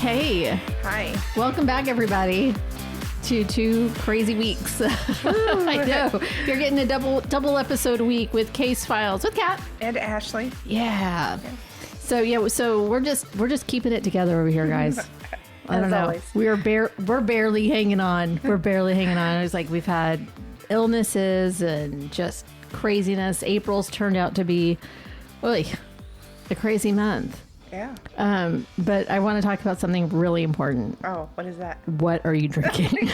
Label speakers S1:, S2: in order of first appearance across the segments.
S1: Hey.
S2: Hi.
S1: Welcome back, everybody, to 2 crazy weeks. I know. You're getting a double episode a week with Case Files with Kat.
S2: And Ashley.
S1: Yeah. So we're just keeping it together over here, guys. I don't know.
S2: Always.
S1: We're barely hanging on. We're barely hanging on. It's like we've had illnesses and just craziness. April's turned out to be really a crazy month.
S2: Yeah.
S1: But I want to talk about something really important.
S2: Oh, what is that?
S1: What are you drinking?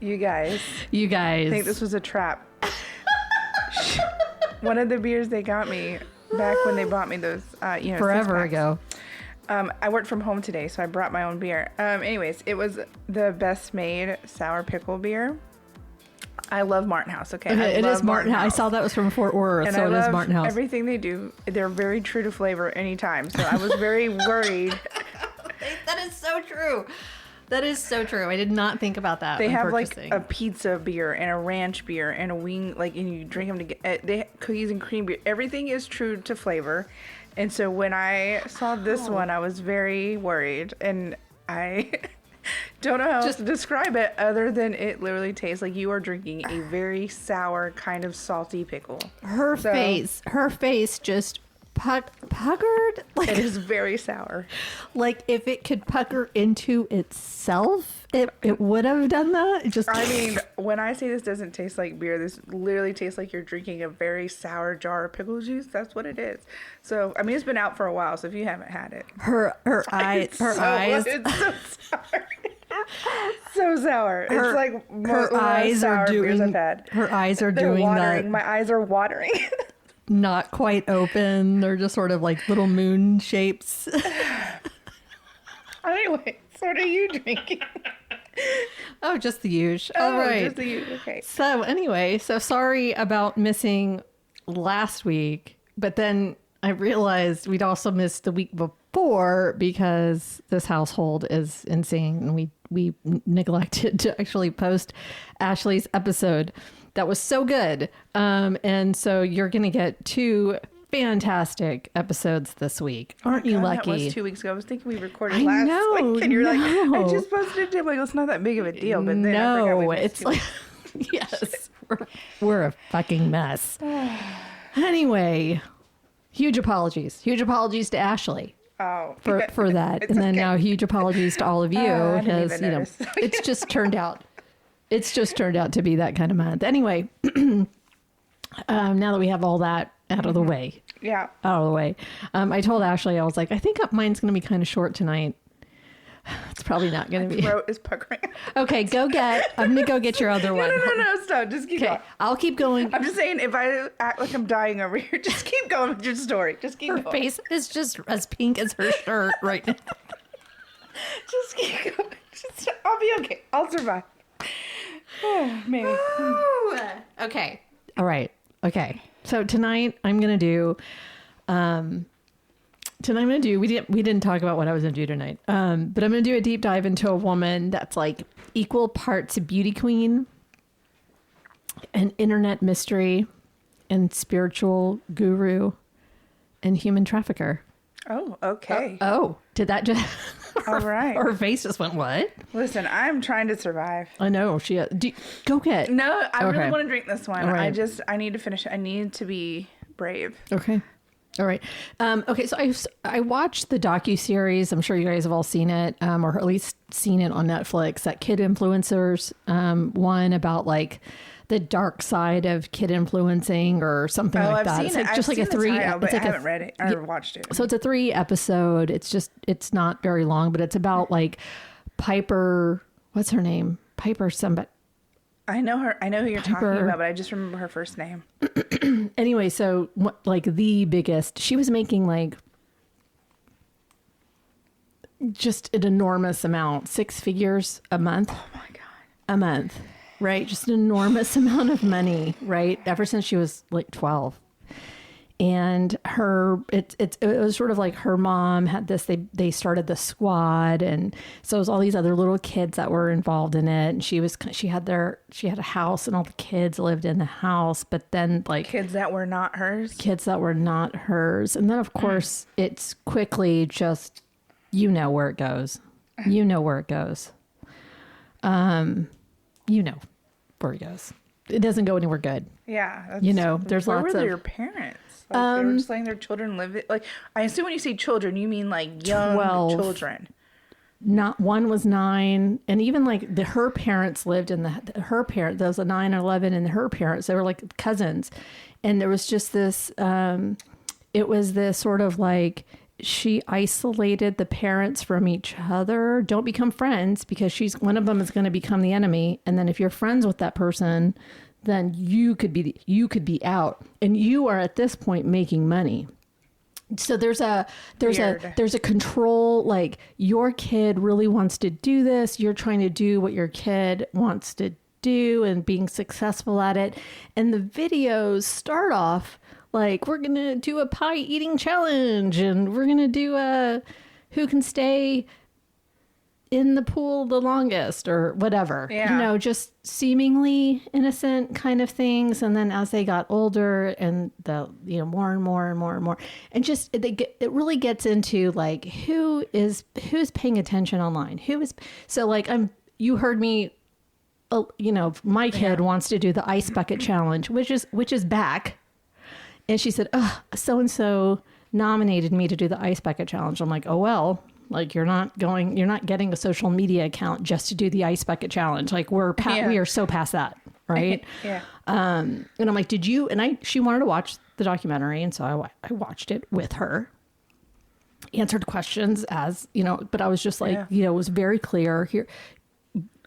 S2: You guys.
S1: I
S2: think this was a trap. One of the beers they got me back when they bought me those,
S1: forever ago.
S2: I worked from home today, so I brought my own beer. Anyways, it was the best made sour pickle beer. I love Martin House. Okay,
S1: it is Martin House. I saw that was from Fort Worth,
S2: and
S1: so it is Martin House.
S2: Everything they do, they're very true to flavor anytime. So I was very worried.
S1: That is so true. That is so true. I did not think about that.
S2: They have
S1: purchasing.
S2: like a pizza beer and a ranch beer and a wing, and you drink them together. They have cookies and cream beer. Everything is true to flavor. And so when I saw this one, I was very worried, and I don't know how else to describe it other than it literally tastes like you are drinking a very sour, kind of salty pickle.
S1: Her face just puckered. Like,
S2: it is very sour.
S1: Like if it could pucker into itself, it would have done that.
S2: I mean, when I say this doesn't taste like beer, this literally tastes like you're drinking a very sour jar of pickle juice. That's what it is. So, I mean, it's been out for a while, so if you haven't had it.
S1: Her eyes.
S2: It's so sour. So sour. It's like
S1: her eyes are doing.
S2: I've had.
S1: Her eyes are
S2: They're
S1: doing
S2: watering.
S1: that.
S2: My eyes are watering.
S1: Not quite open. They're just sort of like little moon shapes.
S2: Anyway, so what are you drinking?
S1: Oh, just the usual. All right.
S2: Just the usual. Okay.
S1: So anyway, sorry about missing last week, but then I realized we'd also missed the week before because this household is insane, and we neglected to actually post Ashley's episode. That was so good. And so you're going to get 2 fantastic episodes this week. Aren't you lucky?
S2: That was 2 weeks ago. I was thinking we recorded last week. And you're like, I just posted it. Like, it's not that big of a deal. But then I forgot we missed
S1: it's like, yes, we're a fucking mess. Anyway, huge apologies. Huge apologies to Ashley.
S2: Oh,
S1: for that. And then now huge apologies to all of you because, it's just turned out. It's just turned out to be that kind of month. Anyway, now that we have all that out of the way.
S2: Yeah.
S1: Out of the way. I told Ashley, I was like, I think mine's going to be kind of short tonight. It's probably not going to be.
S2: My throat is puckering.
S1: Okay, I'm going to go get your other one.
S2: No, stop. Just keep going.
S1: I'll keep going.
S2: I'm just saying, if I act like I'm dying over here, just keep going with your story. Just keep going.
S1: Her face is just as pink as her shirt right now.
S2: Just keep going. I'll be okay. I'll survive. Maybe.
S1: Okay. All right. Okay. So tonight I'm going to do, we didn't talk about what I was going to do tonight. But I'm going to do a deep dive into a woman that's like equal parts beauty queen, an internet mystery, and spiritual guru, and human trafficker.
S2: Oh, okay.
S1: Did that just...
S2: All right.
S1: Her face just went, what?
S2: Listen, I'm trying to survive.
S1: I know. Go get...
S2: No, I really want to drink this one.
S1: Right.
S2: I need to finish it. I need to be brave.
S1: Okay. All right. Okay, so I watched the docuseries. I'm sure you guys have all seen it, or at least seen it on Netflix, that Kid Influencers one about like the dark side of kid influencing or something like that.
S2: It's like just like a 3. But I haven't read it or watched it.
S1: So it's a 3 episode. It's not very long, but it's about like Piper. What's her name? Piper somebody.
S2: I know her. I know who you're talking about, but I just remember her first name.
S1: Anyway, so like the biggest, she was making like just an enormous amount, 6 figures a month.
S2: Oh my God.
S1: A month, right? Just an enormous amount of money, right? Ever since she was like 12. and it was sort of like her mom had this, they started the squad, and so it was all these other little kids that were involved in it, and she had a house and all the kids lived in the house, but then like
S2: kids that were not hers,
S1: and then of course it's quickly just where it goes. You know where it goes. It doesn't go anywhere good.
S2: Yeah.
S1: There's
S2: where
S1: lots
S2: were
S1: of
S2: your parents? Like, they were just letting their children live it. Like, I assume when you say children, you mean like young
S1: 12.
S2: children.
S1: Not one was 9, and even like her parents lived in her parent. There was a 9 or 11, and her parents, they were like cousins, and there was just this. It was this sort of like she isolated the parents from each other. Don't become friends, because one of them is going to become the enemy, and then if you're friends with that person, then you could be out, and you are at this point making money. So there's a control, like your kid really wants to do this. You're trying to do what your kid wants to do and being successful at it. And the videos start off like, we're going to do a pie eating challenge, and we're going to do a who can stay in the pool the longest or whatever, just seemingly innocent kind of things. And then as they got older, and more and more and more and more, and just it really gets into like who's paying attention online, you heard me, my kid wants to do the ice bucket challenge, which is back. And she said, oh, so-and-so nominated me to do the ice bucket challenge. I'm like, oh, well, like you're not getting a social media account just to do the ice bucket challenge. Like we are so past that. Right.
S2: Yeah.
S1: And I'm like, did you, she wanted to watch the documentary. And so I watched it with her, answered questions but I was just like, it was very clear here.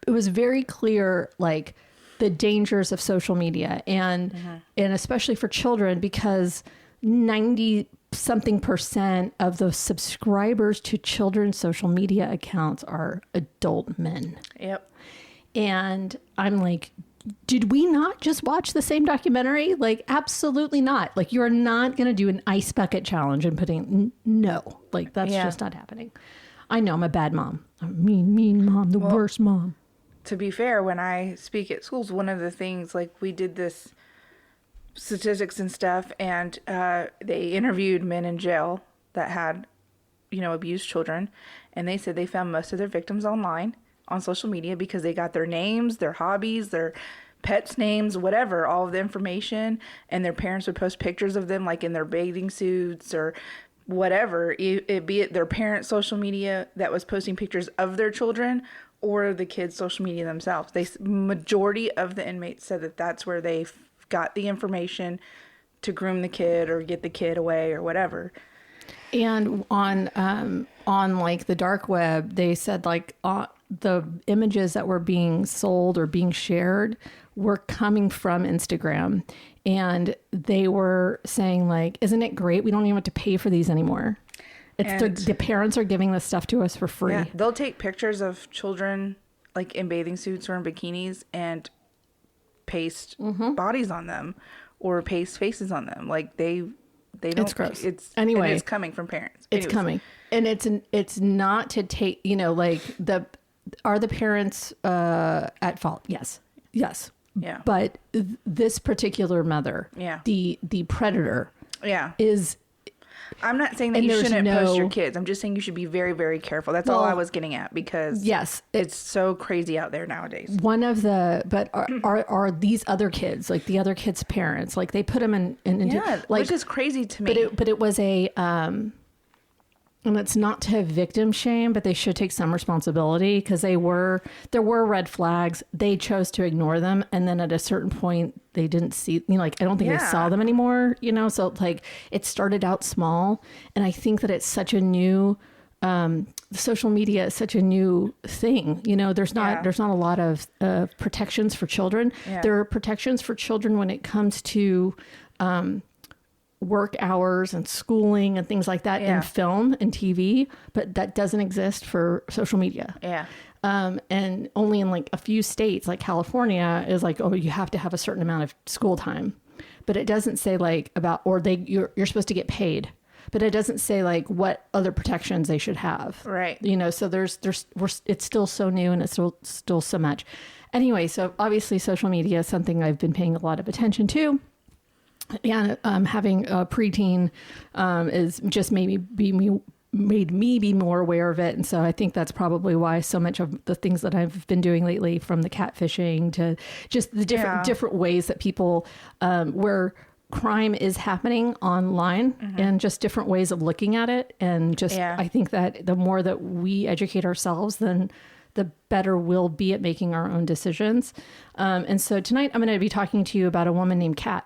S1: It was very clear, like the dangers of social media and especially for children, because 90-something% of the subscribers to children's social media accounts are adult men.
S2: Yep.
S1: And I'm like, did we not just watch the same documentary? Like, absolutely not. Like, you're not going to do an ice bucket challenge and no, like that's just not happening. I know I'm a bad mom. I'm a mean mom, the worst mom.
S2: To be fair, when I speak at schools, one of the things, like we did this statistics and stuff, and they interviewed men in jail that had, abused children, and they said they found most of their victims online on social media because they got their names, their hobbies, their pets' names, whatever, all of the information, and their parents would post pictures of them like in their bathing suits or whatever, be it their parents' social media that was posting pictures of their children or the kids' social media themselves. Majority of the inmates said that that's where they got the information to groom the kid or get the kid away or whatever.
S1: And on like the dark web, they said like the images that were being sold or being shared were coming from Instagram, and they were saying like, isn't it great? We don't even have to pay for these anymore. It's the parents are giving this stuff to us for free.
S2: Yeah, they'll take pictures of children like in bathing suits or in bikinis and paste bodies on them or paste faces on them. Like they don't.
S1: It's gross.
S2: Anyway, and it's coming from parents.
S1: It's coming, and it's not to take. Are the parents at fault? Yes.
S2: Yeah.
S1: But this particular mother, the predator, is.
S2: I'm not saying that you shouldn't post your kids. I'm just saying you should be very, very careful. That's all I was getting at, because it's so crazy out there nowadays.
S1: One of the, but are these other kids, like the other kids' parents, like they put them into, like,
S2: which is crazy to me.
S1: But it was a, and it's not to victim shame, but they should take some responsibility, because there were red flags. They chose to ignore them. And then at a certain point they didn't see, I don't think they saw them anymore, so like it started out small. And I think that it's such a new, social media is such a new thing. There's not a lot of protections for children. There are protections for children when it comes to, work hours and schooling and things like that in film and TV, but that doesn't exist for social media. And only in like a few states, like California is like, oh, you have to have a certain amount of school time. but it doesn't say like about, or you're supposed to get paid, but it doesn't say like what other protections they should have.
S2: Right.
S1: You know, so it's still so new and it's still so much. Anyway, so obviously social media is something I've been paying a lot of attention to. And having a preteen is just made me be more aware of it. And so I think that's probably why so much of the things that I've been doing lately, from the catfishing to just the different ways that people, where crime is happening online, and just different ways of looking at it. And just, I think that the more that we educate ourselves, then the better we'll be at making our own decisions. And so tonight I'm going to be talking to you about a woman named Kat.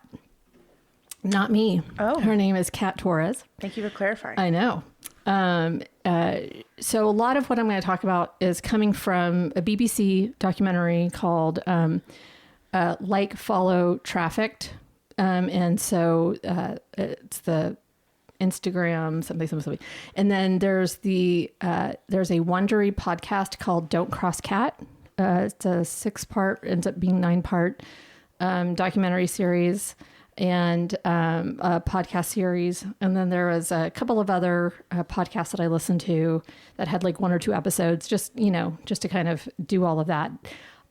S1: Not me.
S2: Oh.
S1: Her name is Kat Torres.
S2: Thank you for clarifying.
S1: I know. So a lot of what I'm going to talk about is coming from a BBC documentary called Like, Follow, Trafficked. And so it's the Instagram, something. And then there's a Wondery podcast called Don't Cross Cat. It's a 6-part, ends up being 9-part documentary series and a podcast series. And then there was a couple of other podcasts that I listened to that had like 1 or 2 episodes, just to kind of do all of that.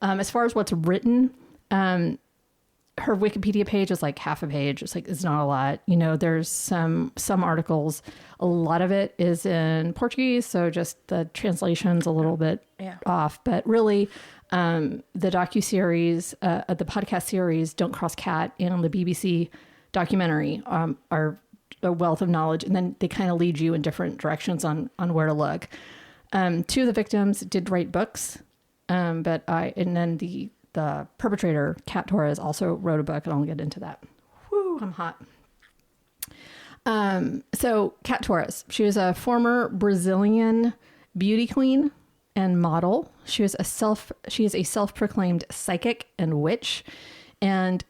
S1: As far as what's written, her Wikipedia page is like half a page. It's not a lot. You know, there's some articles. A lot of it is in Portuguese, so just the translation's a little bit off. But really, the docuseries, the podcast series, Don't Cross Cat, and the BBC documentary are a wealth of knowledge. And then they kind of lead you in different directions on where to look. 2 of the victims did write books, and then the perpetrator, Kat Torres, also wrote a book, and I'll get into that. Whew, I'm hot. So Kat Torres, she was a former Brazilian beauty queen and model. She is a self-proclaimed psychic and witch, and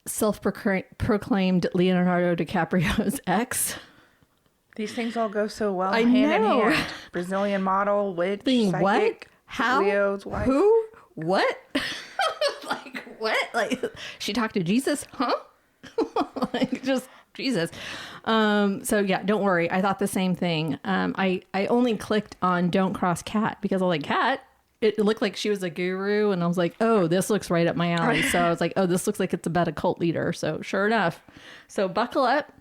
S1: self-proclaimed Leonardo DiCaprio's ex.
S2: These things all go so well
S1: hand
S2: in hand. Brazilian model, witch, psychic,
S1: what? How?
S2: Leo's wife.
S1: Who? What? Like, what? Like, she talked to Jesus? Huh? Like, just Jesus. So yeah, don't worry. I thought the same thing. I only clicked on Don't Cross Cat because I was like, Cat? It looked like she was a guru, and I was like, oh, this looks right up my alley. So I was like, oh, this looks like it's about a cult leader. So sure enough. So buckle up.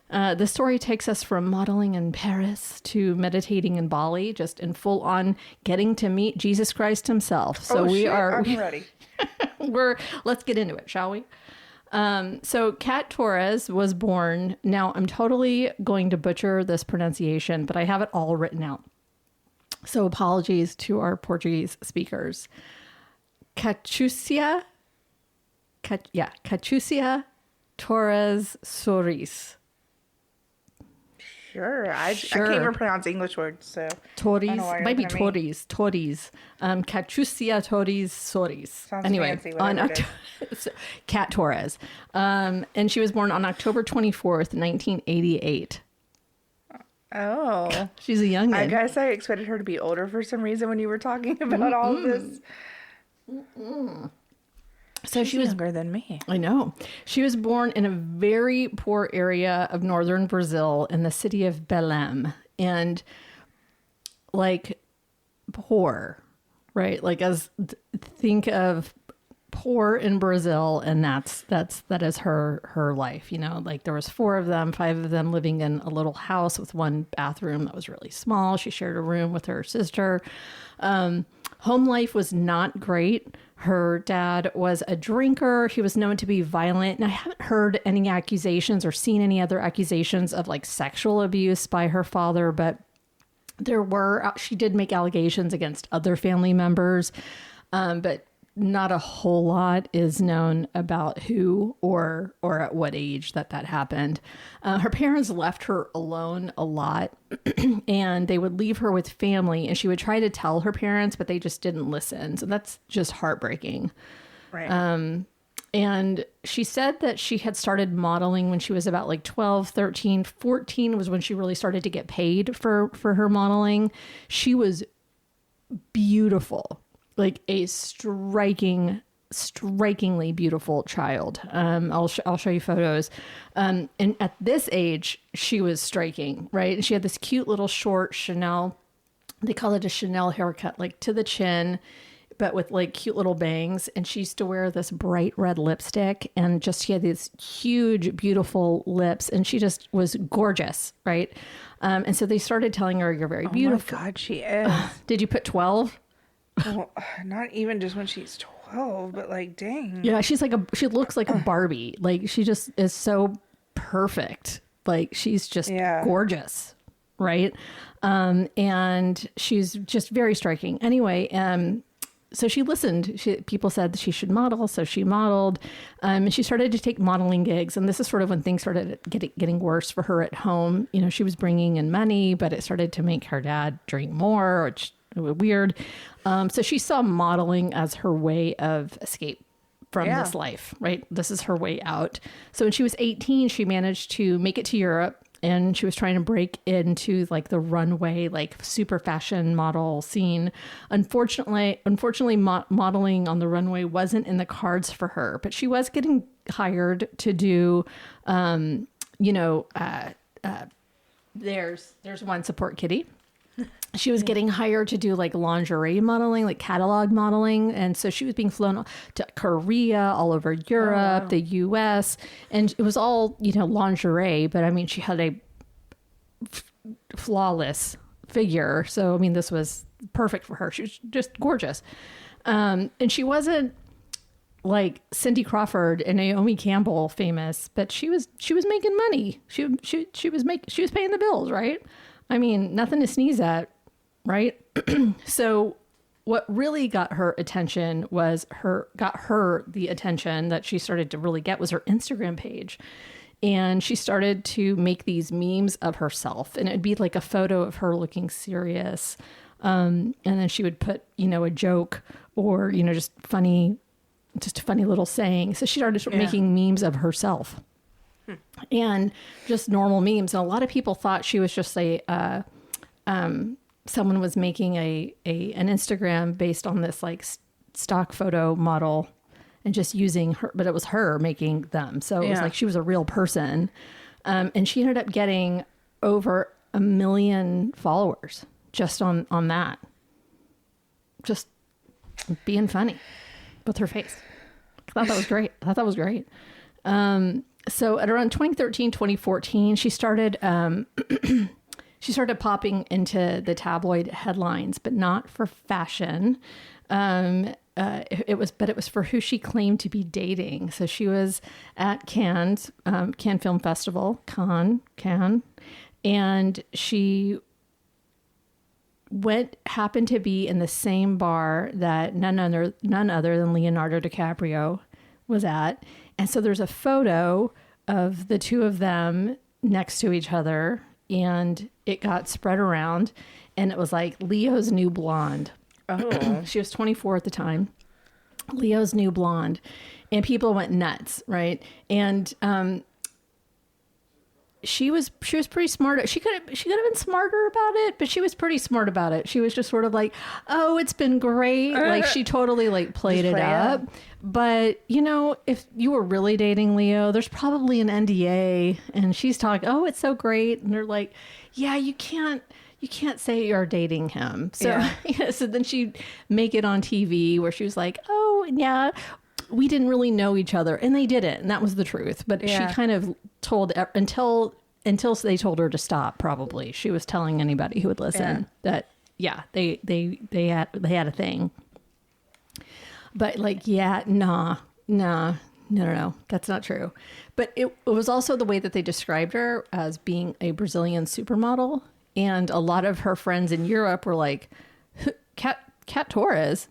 S1: The story takes us from modeling in Paris to meditating in Bali, just in full on getting to meet Jesus Christ himself. So
S2: I'm ready.
S1: Let's get into it, shall we? So Kat Torres was born. Now I'm totally going to butcher this pronunciation, but I have it all written out. So apologies to our Portuguese speakers. Catucia Torres Soares.
S2: Sure. I can't even pronounce English words, so.
S1: Torres, might be Torres. Catucia Torres Soares.
S2: Sounds
S1: anyway,
S2: fancy,
S1: on Kat Torres. And she was born on October 24th, 1988.
S2: Oh.
S1: She's a youngin'.
S2: I guess I expected her to be older for some reason when you were talking about all of this.
S1: So she was
S2: younger than me.
S1: I know. She was born in a very poor area of northern Brazil in the city of Belém. And like poor, right? Like think of poor in Brazil, and that is her life, you know. Like there was 4 of them, 5 of them living in a little house with 1 bathroom that was really small. She shared a room with her sister. Home life was not great. Her dad was a drinker. He was known to be violent. And I haven't heard any accusations or seen any other accusations of like sexual abuse by her father, but she did make allegations against other family members. But not a whole lot is known about who or at what age that happened. Her parents left her alone a lot, and they would leave her with family, and she would try to tell her parents, but they just didn't listen. So that's just heartbreaking.
S2: Right.
S1: And she said that she had started modeling when she was about like 12, 13, 14 was when she really started to get paid for her modeling. She was beautiful. Like a striking strikingly beautiful child. I'll show you photos. And at this age, she was striking, right? And she had this cute little short Chanel, they call it a Chanel haircut, like to the chin, but with like cute little bangs. And she used to wear this bright red lipstick, and just, she had these huge, beautiful lips, and she just was gorgeous, right? And so they started telling her, you're very beautiful.
S2: Oh my God, she is.
S1: Did you put 12?
S2: Well, not even just when she's 12, but like, dang.
S1: Yeah, she looks like a Barbie. Like, she just is so perfect. Like, she's just gorgeous, right? And she's just very striking. Anyway, so she listened. People said that she should model, so she modeled. And she started to take modeling gigs. And this is sort of when things started getting worse for her at home. You know, she was bringing in money, but it started to make her dad drink more, which was weird. So she saw modeling as her way of escape from this life, right? This is her way out. So when she was 18, she managed to make it to Europe, and she was trying to break into like the runway, like super fashion model scene. Unfortunately, modeling on the runway wasn't in the cards for her, but she was getting hired to do, there's one support kitty. She was getting hired to do like lingerie modeling, like catalog modeling. And so she was being flown to Korea, all over Europe, the US, and it was all, lingerie. But I mean, she had a flawless figure. So, I mean, this was perfect for her. She was just gorgeous. And she wasn't like Cindy Crawford and Naomi Campbell famous, but she was making money. She was paying the bills, right? I mean, nothing to sneeze at, right? So what really got her attention the attention that she started to really get was her Instagram page. And she started to make these memes of herself, and it'd be like a photo of her looking serious. And then she would put, a joke or, just a funny little saying. So she started making memes of herself. And just normal memes. And a lot of people thought she was just someone was making an Instagram based on this like stock photo model and just using her, but it was her making them. So it was like she was a real person. And she ended up getting over 1 million followers just on that. Just being funny with her face. I thought that was great. So at around 2013, 2014, she started popping into the tabloid headlines, but not for fashion. It was for who she claimed to be dating. So she was at Cannes Film Festival, Cannes, and she happened to be in the same bar that none other than Leonardo DiCaprio was at. And so there's a photo of the two of them next to each other, and it got spread around, and it was like Leo's new blonde. Oh. She was 24 at the time. Leo's new blonde. And people went nuts, right? And she was pretty smart. She could have been smarter about it, but she was pretty smart about it. She was just sort of like, "Oh, it's been great." Like she totally like played it up. But if you were really dating Leo, there's probably an NDA, and she's talking, "Oh, it's so great," and they're like, "Yeah, you can't say you're dating him." So so then she'd make it on TV where she was like, "Oh, yeah, we didn't really know each other," and they didn't, and that was the truth. But she kind of told until they told her to stop. Probably she was telling anybody who would listen that they had a thing. But like, no, that's not true. But it was also the way that they described her as being a Brazilian supermodel, and a lot of her friends in Europe were like, Kat Torres.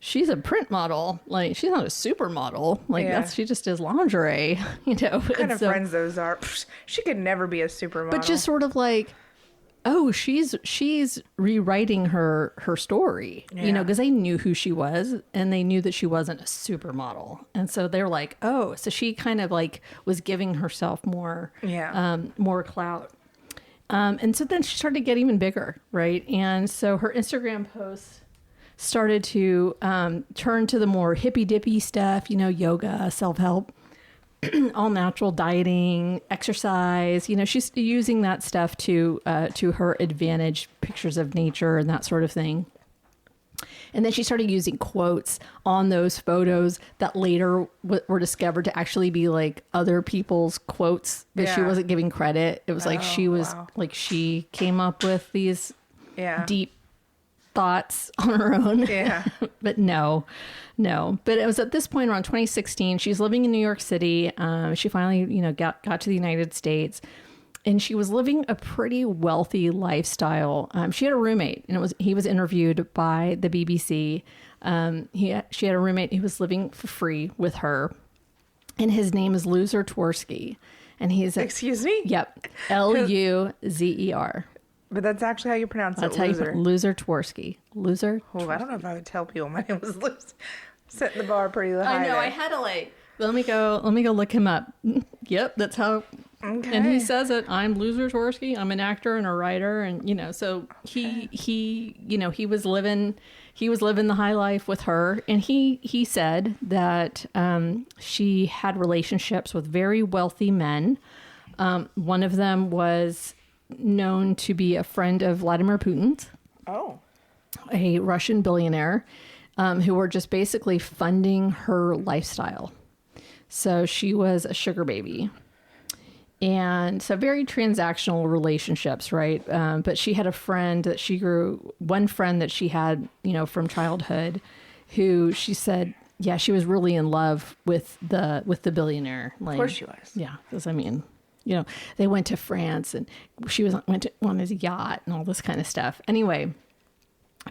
S1: She's a print model. Like, she's not a supermodel. Like, she just does lingerie, What
S2: kind of friends those are? She could never be a supermodel.
S1: But just sort of like, oh, she's rewriting her story, because they knew who she was, and they knew that she wasn't a supermodel. And so they're like, oh, so she kind of like was giving herself more clout. And so then she started to get even bigger, right? And so her Instagram posts started to turn to the more hippy dippy stuff, yoga, self-help, all natural dieting, exercise. She's using that stuff to her advantage, pictures of nature and that sort of thing. And then she started using quotes on those photos that later were discovered to actually be like other people's quotes that she wasn't giving credit. It was like she came up with these deep thoughts on her own.
S2: Yeah.
S1: But no. But it was at this point around 2016. She's living in New York City. She finally, got to the United States. And she was living a pretty wealthy lifestyle. She had a roommate, and he was interviewed by the BBC. She had a roommate who was living for free with her, and his name is Loser Tversky, and he's
S2: excuse me.
S1: Yep, Luzer.
S2: But that's actually how you pronounce it.
S1: That's how you put Loser Tversky. Loser.
S2: Oh, I don't know if I would tell people my name was Loser. Setting the bar pretty high.
S1: I know. I had to let me go look him up. Yep, that's how. Okay. And he says it. I'm Loser Tversky. I'm an actor and a writer, and so he was living the high life with her, and he said that she had relationships with very wealthy men. One of them was known to be a friend of Vladimir Putin's.
S2: Oh,
S1: a Russian billionaire, who were just basically funding her lifestyle. So she was a sugar baby. And so very transactional relationships, right? But she had one friend that she had, from childhood, who she said, she was really in love with the billionaire.
S2: Of course she was.
S1: Yeah, because they went to France, and she went on his yacht and all this kind of stuff. Anyway,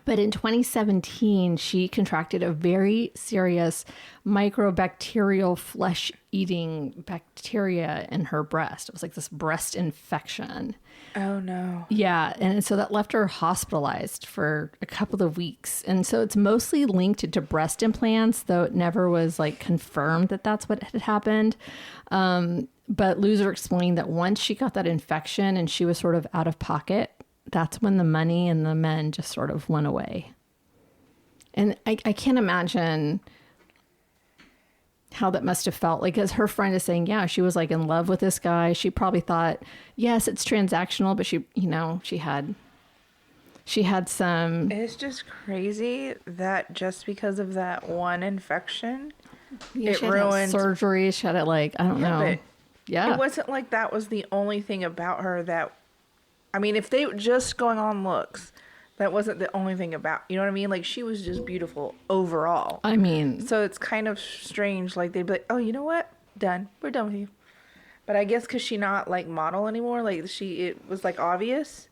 S1: but in 2017, she contracted a very serious microbacterial flesh-eating bacteria in her breast. It was like this breast infection.
S2: Oh, no.
S1: Yeah, and so that left her hospitalized for a couple of weeks. And so it's mostly linked to breast implants, though it never was confirmed that that's what had happened. But Loser explained that once she got that infection and she was sort of out of pocket, that's when the money and the men just sort of went away. And I can't imagine how that must have felt. As her friend is saying, she was in love with this guy. She probably thought, yes, it's transactional, but she had some.
S2: It's just crazy that just because of that one infection, it ruined
S1: surgery. She had it I don't know.
S2: But it wasn't like that was the only thing about her that. I mean, if they were just going on looks, that wasn't the only thing about, you know what I mean? She was just beautiful overall.
S1: I mean.
S2: So it's kind of strange. They'd be like, oh, you know what? Done. We're done with you. But I guess because she's not model anymore, it was obvious.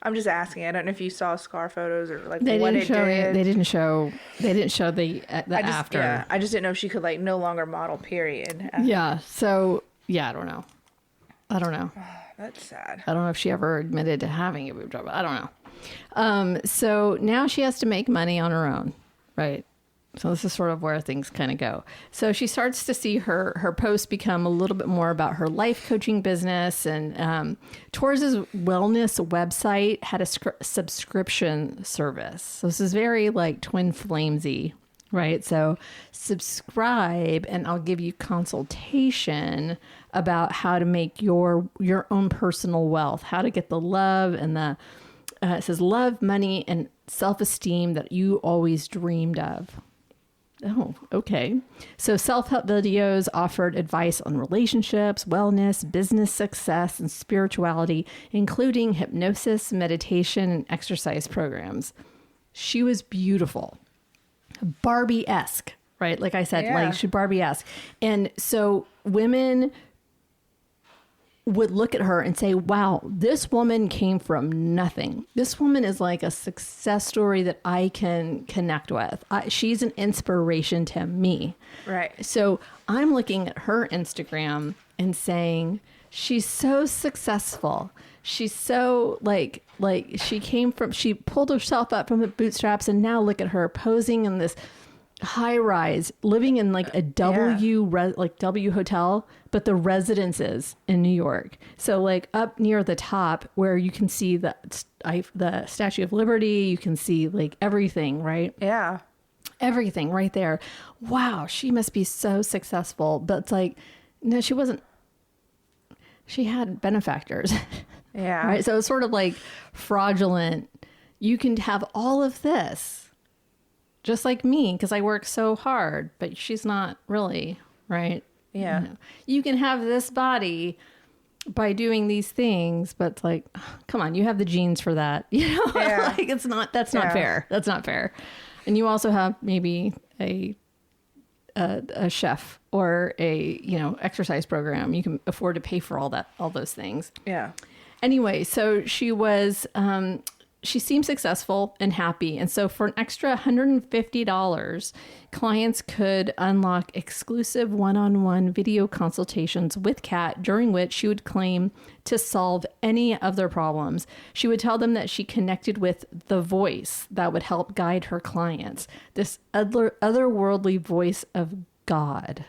S2: I'm just asking. I don't know if you saw scar photos or what it did.
S1: They didn't show the after.
S2: Yeah, I just didn't know if she could no longer model, period.
S1: Yeah. So, I don't know.
S2: That's sad.
S1: I don't know if she ever admitted to having a boob job. I don't know. So now she has to make money on her own, right? So this is sort of where things kind of go. So she starts to see her posts become a little bit more about her life coaching business. And Torres's wellness website had a subscription service. So this is very twin flamesy, right? So subscribe and I'll give you consultation about how to make your own personal wealth, how to get the love and it says love, money, and self-esteem that you always dreamed of. Oh, okay. So self-help videos offered advice on relationships, wellness, business success, and spirituality, including hypnosis, meditation, and exercise programs. She was beautiful. Barbie-esque, right? Like I said, she Barbie-esque. And so women would look at her and say, wow, this woman came from nothing. This woman is a success story that I can connect with. She's an inspiration to me.
S2: Right.
S1: So I'm looking at her Instagram and saying, she's so successful. She's so she pulled herself up from the bootstraps, and now look at her posing in this high rise, living in like a like W hotel, but the residences in New York. So like up near the top where you can see the Statue of Liberty, you can see like everything, right?
S2: Yeah.
S1: Everything right there. Wow, she must be so successful. But it's like, no, she wasn't. She had benefactors.
S2: Yeah.
S1: Right. So it's sort of like fraudulent. You can have all of this. Just like me, because I work so hard, but she's not really, right?
S2: Yeah.
S1: You can have this body by doing these things, but it's like, come on, you have the genes for that. You know,
S2: Yeah.
S1: like that's not fair. That's not fair. And you also have maybe a chef or a, exercise program. You can afford to pay for all those things.
S2: Yeah.
S1: Anyway, so she seemed successful and happy. And so for an extra $150, clients could unlock exclusive one-on-one video consultations with Kat, during which she would claim to solve any of their problems. She would tell them that she connected with the voice that would help guide her clients, this otherworldly voice of God.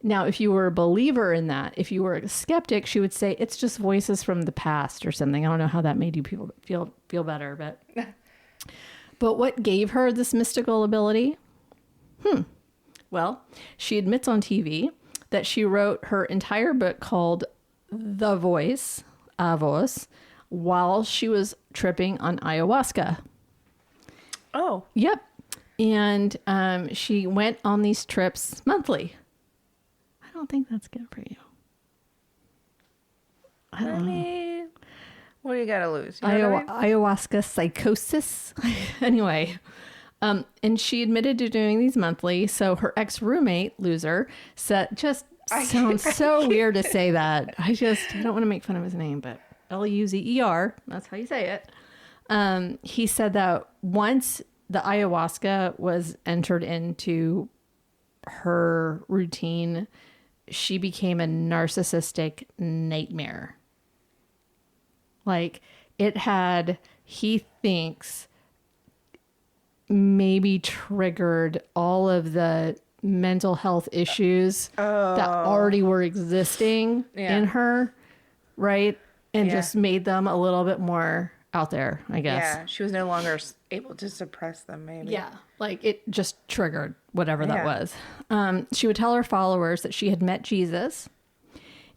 S1: Now, if you were a believer in that, if you were a skeptic, she would say it's just voices from the past or something. I don't know how that made you feel better, but what gave her this mystical ability? Well, she admits on TV that she wrote her entire book called The Voice, Avos, while she was tripping on ayahuasca.
S2: Oh.
S1: Yep. And she went on these trips monthly. I don't think that's good for you. I don't know.
S2: What do you got to lose? You know what I mean?
S1: Ayahuasca psychosis. Anyway, and she admitted to doing these monthly. So her ex-roommate, loser, said, sounds so weird to say that. I don't want to make fun of his name, but Luzer, that's how you say it. He said that once the ayahuasca was entered into her routine, she became a narcissistic nightmare. Like it had, he thinks, maybe triggered all of the mental health issues that already were existing in her, right? And just made them a little bit more out there, I guess.
S2: Yeah, she was no longer able to suppress them, maybe.
S1: Yeah, like it just triggered whatever that was. She would tell her followers that she had met Jesus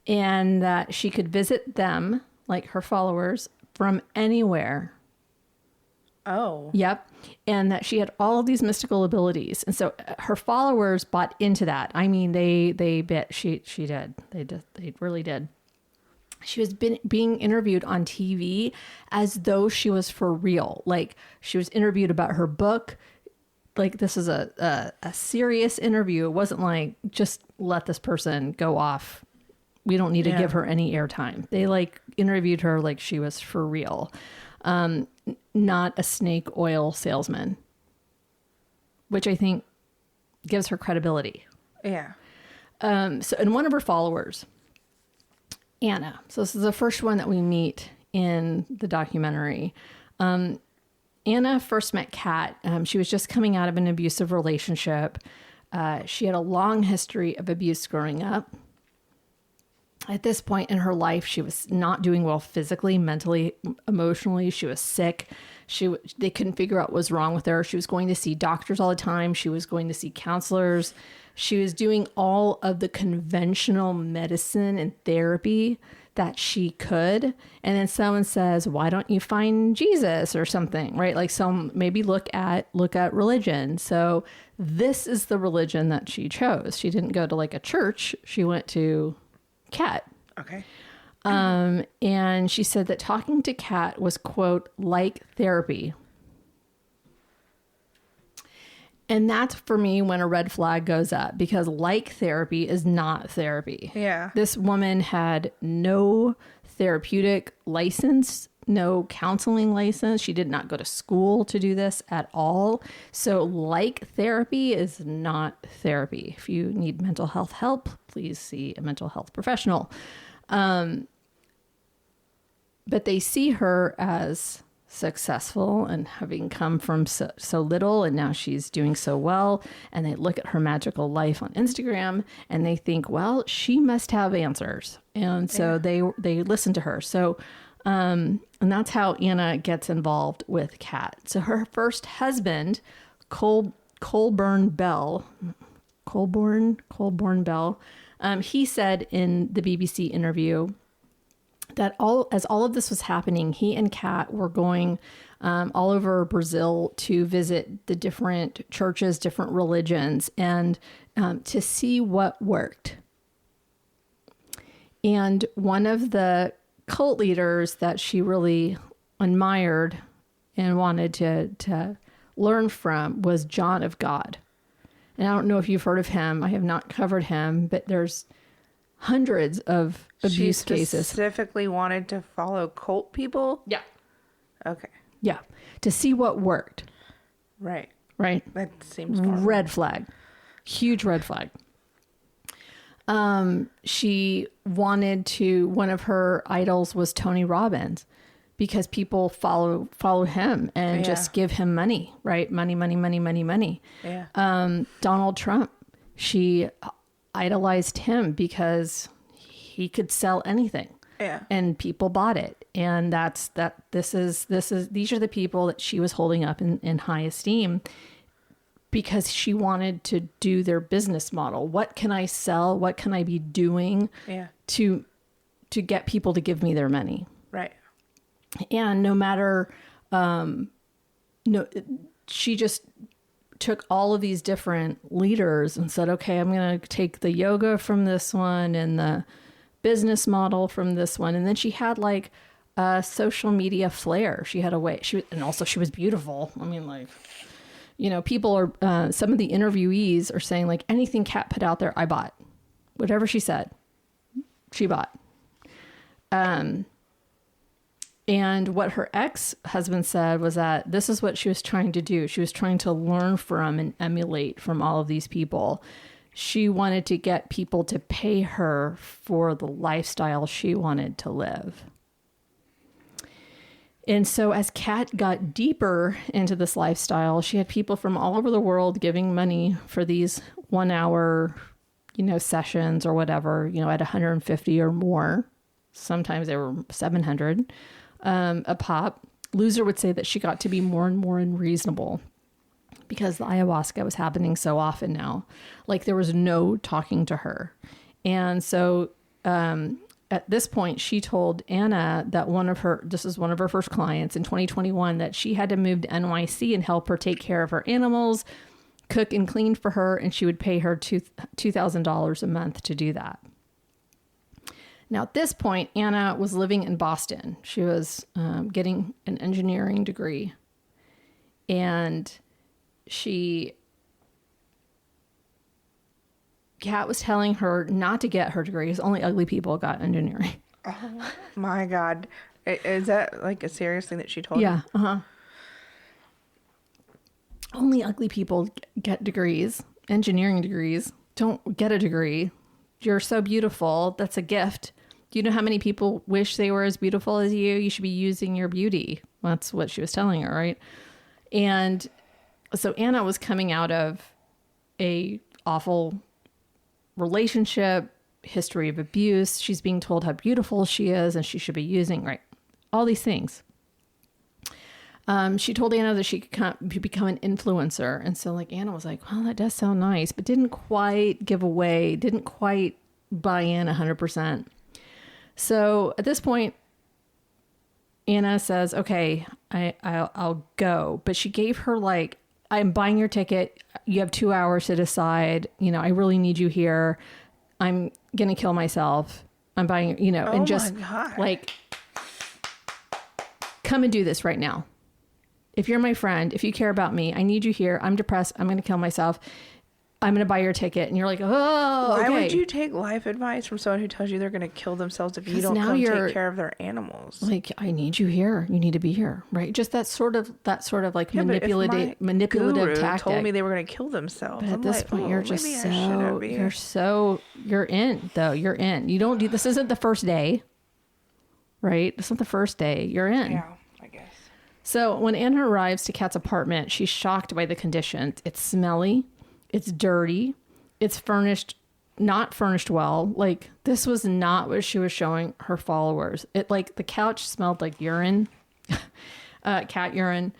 S1: and that she could visit them, like her followers, from anywhere.
S2: Oh.
S1: Yep. And that she had all of these mystical abilities. And so her followers bought into that. I mean, they bet she did. They really did. She was being interviewed on TV as though she was for real. Like she was interviewed about her book. Like this is a serious interview. It wasn't like, just let this person go off. We don't need to give her any airtime. They like interviewed her like she was for real. Not a snake oil salesman, which I think gives her credibility.
S2: Yeah.
S1: So, and one of her followers, Anna. So this is the first one that we meet in the documentary. Anna first met Kat. She was just coming out of an abusive relationship. She had a long history of abuse growing up. At this point in her life, she was not doing well physically, mentally, emotionally. She was sick. They couldn't figure out what was wrong with her. She was going to see doctors all the time. She was going to see counselors. She was doing all of the conventional medicine and therapy that she could. And then someone says, why don't you find Jesus or something, right? Like maybe look at religion. So this is the religion that she chose. She didn't go to like a church. She went to Kat.
S2: Okay.
S1: And she said that talking to Kat was, quote, like therapy. And that's for me when a red flag goes up, because like therapy is not therapy.
S2: Yeah.
S1: This woman had no therapeutic license, no counseling license. She did not go to school to do this at all. So like therapy is not therapy. If you need mental health help, please see a mental health professional. But they see her as successful and having come from so little, and now she's doing so well, and they look at her magical life on Instagram and they think, well, she must have answers, and so they listen to her. So and that's how Anna gets involved with Kat. So her first husband, Colborne Bell, he said in the BBC interview that as all of this was happening, he and Kat were going all over Brazil to visit the different churches, different religions, and to see what worked. And one of the cult leaders that she really admired and wanted to learn from was John of God. And I don't know if you've heard of him. I have not covered him, but there's hundreds of abuse cases.
S2: She specifically wanted to follow cult people?
S1: Yeah.
S2: Okay.
S1: Yeah. To see what worked.
S2: Right.
S1: Right.
S2: That seems normal.
S1: Red flag. Huge red flag. She wanted to, one of her idols was Tony Robbins, because people follow him and just give him money, right? Money.
S2: Yeah.
S1: Donald Trump, she idolized him because he could sell anything.
S2: Yeah.
S1: And people bought it. And these are the people that she was holding up in high esteem, because she wanted to do their business model. What can I sell? What can I be doing to get people to give me their money?
S2: Right.
S1: And no matter, she just took all of these different leaders and said, okay, I'm going to take the yoga from this one and the business model from this one. And then she had like a social media flair. She had a way, and also she was beautiful. I mean, like, people are, some of the interviewees are saying like anything Kat put out there, I bought. Whatever she said, she bought. And what her ex-husband said was that this is what she was trying to do. She was trying to learn from and emulate from all of these people. She wanted to get people to pay her for the lifestyle she wanted to live. And so as Kat got deeper into this lifestyle, she had people from all over the world giving money for these 1 hour, sessions or whatever, at 150 or more. Sometimes they were 700 a pop. Loser would say that she got to be more and more unreasonable because the ayahuasca was happening so often now. Like there was no talking to her. And so at this point, she told Anna that this is one of her first clients in 2021, that she had to move to NYC and help her take care of her animals, cook and clean for her, and she would pay her $2,000 a month to do that. Now, at this point, Anna was living in Boston. She was getting an engineering degree. And Kat was telling her not to get her degree because only ugly people got engineering.
S2: Oh, my God. Is that like a serious thing that she told you?
S1: Yeah, uh-huh. Only ugly people get degrees, engineering degrees. Don't get a degree. You're so beautiful. That's a gift. Do you know how many people wish they were as beautiful as you? You should be using your beauty. That's what she was telling her, right? And so Anna was coming out of a awful relationship, history of abuse. She's being told how beautiful she is and she should be using, right? All these things. She told Anna that she could become an influencer. And so like Anna was like, well, that does sound nice, but didn't quite buy in 100%. So at this point, Anna says, okay, I'll go. But she gave her like, I'm buying your ticket. You have 2 hours to decide, I really need you here. I'm going to kill myself. I'm buying, and just like, come and do this right now. If you're my friend, if you care about me, I need you here. I'm depressed. I'm going to kill myself. I'm going to buy your ticket. And you're like, oh,
S2: Why
S1: okay.
S2: would you take life advice from someone who tells you they're going to kill themselves if you don't come take care of their animals?
S1: Like, I need you here. You need to be here, right? Just that sort of like manipulative tactic.
S2: Told me they were going to kill themselves.
S1: But at this point, you're just you're in though. You're in. You don't do, this isn't the first day, right? It's not the first day. You're in.
S2: Yeah, I guess.
S1: So when Anna arrives to Kat's apartment, she's shocked by the conditions. It's smelly. It's dirty. It's not furnished well. Like, this was not what she was showing her followers. The couch smelled like urine, cat urine.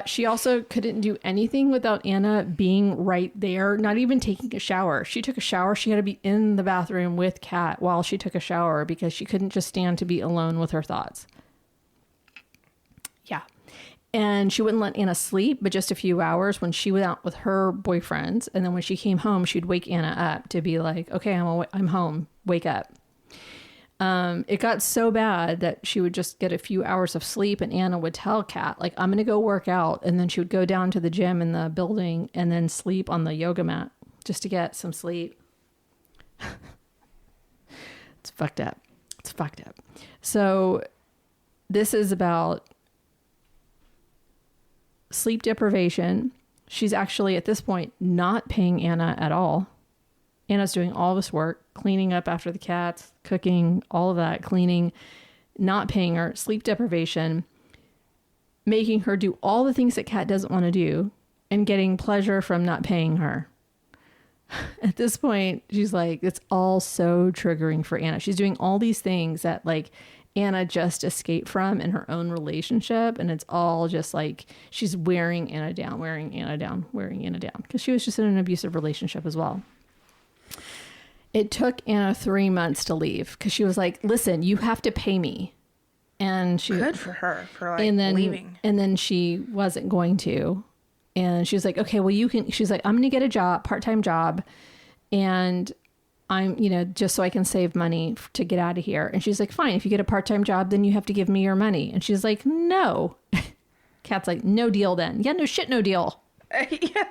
S1: She also couldn't do anything without Anna being right there, not even taking a shower. She took a shower. She had to be in the bathroom with Kat while she took a shower because she couldn't just stand to be alone with her thoughts. Yeah. And she wouldn't let Anna sleep, but just a few hours when she went out with her boyfriends. And then when she came home, she'd wake Anna up to be like, okay, I'm home. Wake up. It got so bad that she would just get a few hours of sleep, and Anna would tell Kat, like, I'm going to go work out. And then she would go down to the gym in the building and then sleep on the yoga mat just to get some sleep. It's fucked up. It's fucked up. So this is about sleep deprivation. She's actually at this point not paying Anna at all. Anna's doing all this work, cleaning up after the cats, cooking, all of that, cleaning, not paying her, sleep deprivation, making her do all the things that Kat doesn't want to do, and getting pleasure from not paying her. At this point, she's like, it's all so triggering for Anna. She's doing all these things that like Anna just escaped from in her own relationship. And it's all just like, she's wearing Anna down, wearing Anna down, wearing Anna down. Because she was just in an abusive relationship as well. It took Anna 3 months to leave because she was like, listen, you have to pay me. And she
S2: good for her for like
S1: leaving. And then she wasn't going to. And she was like, okay, well, you can. She's like, I'm going to get a job, part-time job. And I'm, just so I can save money to get out of here. And she's like, fine, if you get a part-time job, then you have to give me your money. And she's like, no. Kat's like, no deal then. Yeah, no shit, no deal.
S2: Yeah.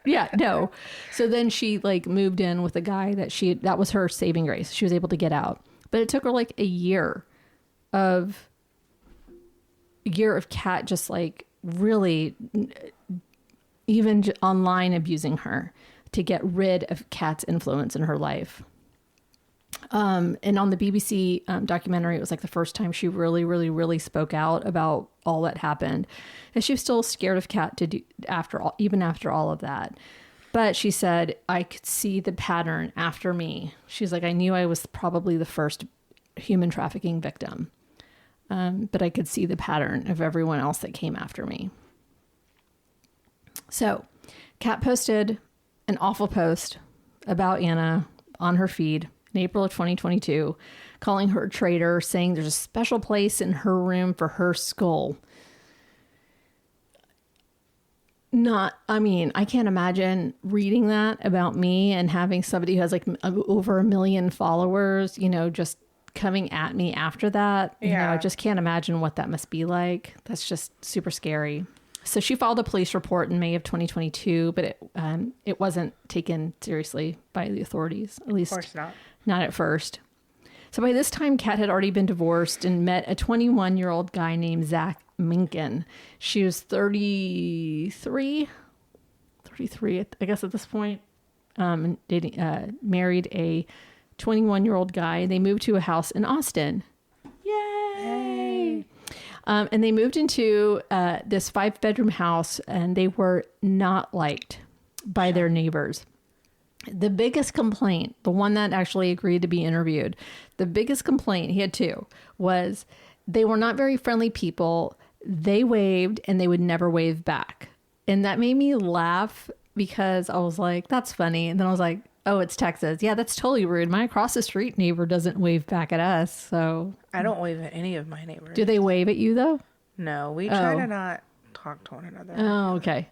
S1: Yeah, no. So then she like moved in with a guy that was her saving grace. She was able to get out. But it took her like a year of Kat just like really even online abusing her to get rid of Kat's influence in her life. And on the BBC documentary, it was like the first time she really, really, really spoke out about all that happened. And she was still scared of Kat to do even after all of that. But she said, I could see the pattern after me. She's like, I knew I was probably the first human trafficking victim. But I could see the pattern of everyone else that came after me. So Kat posted an awful post about Anna on her feed in April of 2022, calling her a traitor, saying there's a special place in her room for her skull. I can't imagine reading that about me and having somebody who has like over 1 million followers, just coming at me after that.
S2: Yeah.
S1: I just can't imagine what that must be like. That's just super scary. So she filed a police report in May of 2022, but it wasn't taken seriously by the authorities, at least
S2: of course
S1: not at first. So by this time, Kat had already been divorced and met a 21-year-old guy named Zach Minkin. She was 33, I guess at this point, married a 21-year-old guy. They moved to a house in Austin. Yay! And they moved into this 5-bedroom house, and they were not liked by their neighbors. The biggest complaint, the one that actually agreed to be interviewed, the biggest complaint, he had two, was they were not very friendly people. They waved and they would never wave back. And that made me laugh because I was like, that's funny. And then I was like, oh, it's Texas. Yeah, that's totally rude. My across the street neighbor doesn't wave back at us. So
S2: I don't wave at any of my neighbors.
S1: Do they wave at you though?
S2: No, we try to not talk to one another.
S1: Oh, okay.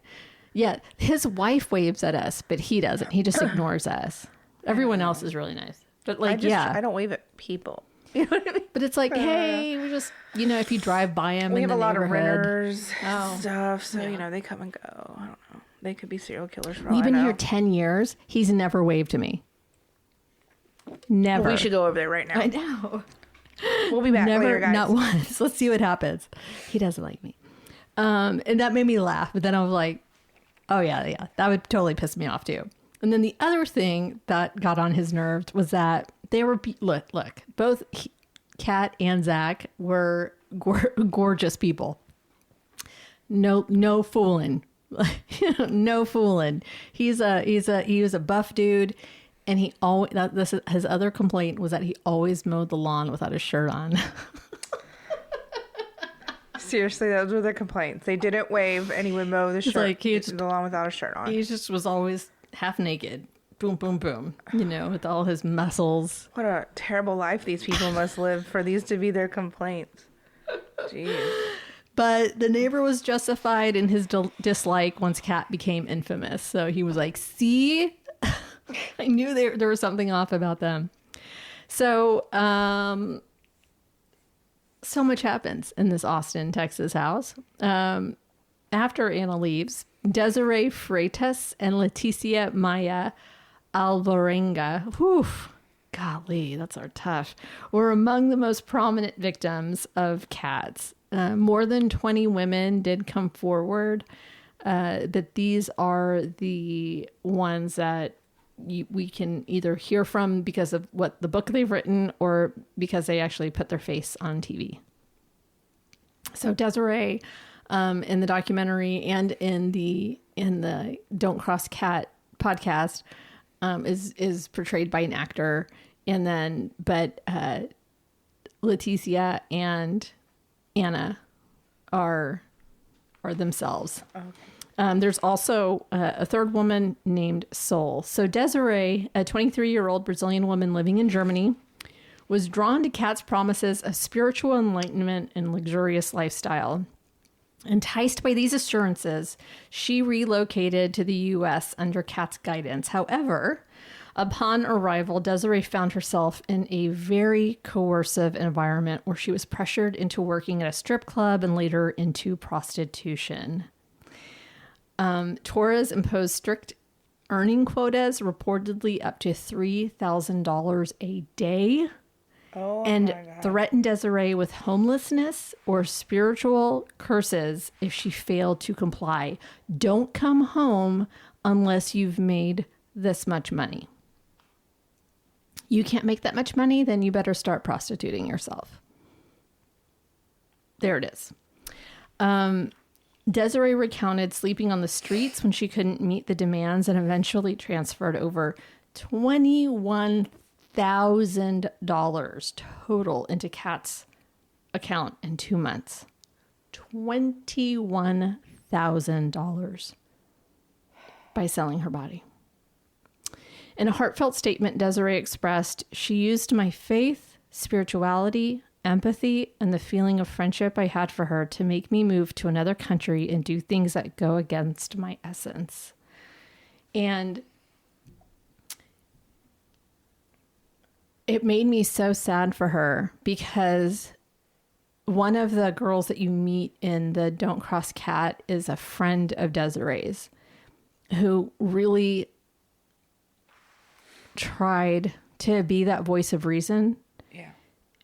S1: Yeah, his wife waves at us, but he doesn't. He just ignores us. Everyone else is really nice. But like,
S2: I don't wave at people. You know what I mean?
S1: But it's like, hey, we just, if you drive by him
S2: we
S1: in
S2: have
S1: the
S2: a lot of
S1: neighborhood.
S2: renters stuff, so they come and go. I don't know. They could be serial killers for all
S1: We've been
S2: I know.
S1: here 10 years. He's never waved to me. Never.
S2: Well, we should go over there right now.
S1: I know.
S2: We'll be back later, guys.
S1: Not once. Let's see what happens. He doesn't like me. And that made me laugh. But then I was like, oh, yeah. That would totally piss me off, too. And then the other thing that got on his nerves was that they were, look, both Kat and Zach were gorgeous people. no fooling. No fooling. He was a buff dude, and he always, his other complaint was that he always mowed the lawn without his shirt on.
S2: Seriously, those were the complaints. They didn't wave, and he would mow the the lawn without a shirt on.
S1: He just was always half naked. Boom, boom, boom. With all his muscles.
S2: What a terrible life these people must live for these to be their complaints. Jeez.
S1: But the neighbor was justified in his dislike once Kat became infamous. So he was like, see? I knew there was something off about them. So, so much happens in this Austin, Texas house. After Anna leaves, Desiree Freitas and Leticia Maya Alvarenga, golly, that's tough, were among the most prominent victims of Kat's. More than 20 women did come forward, but these are the ones that we can either hear from because of what the book they've written or because they actually put their face on TV. So Desiree, in the documentary and in the Don't Cross Kat podcast, is portrayed by an actor, and then Leticia and Anna are themselves. Okay. There's also a third woman named Sol. So Desiree, a 23-year-old Brazilian woman living in Germany, was drawn to Kat's promises of spiritual enlightenment and luxurious lifestyle. Enticed by these assurances, she relocated to the U.S. under Kat's guidance. However, upon arrival, Desiree found herself in a very coercive environment where she was pressured into working at a strip club and later into prostitution. Torres imposed strict earning quotas, reportedly up to $3,000 a day, and threatened Desiree with homelessness or spiritual curses if she failed to comply. Don't come home unless you've made this much money. You can't make that much money, then you better start prostituting yourself. There it is. Desiree recounted sleeping on the streets when she couldn't meet the demands and eventually transferred over $21,000 total into Kat's account in 2 months. $21,000 by selling her body. In a heartfelt statement, Desiree expressed, "She used my faith, spirituality, empathy, and the feeling of friendship I had for her to make me move to another country and do things that go against my essence." And it made me so sad for her because one of the girls that you meet in the Don't Cross Kat is a friend of Desiree's who really tried to be that voice of reason,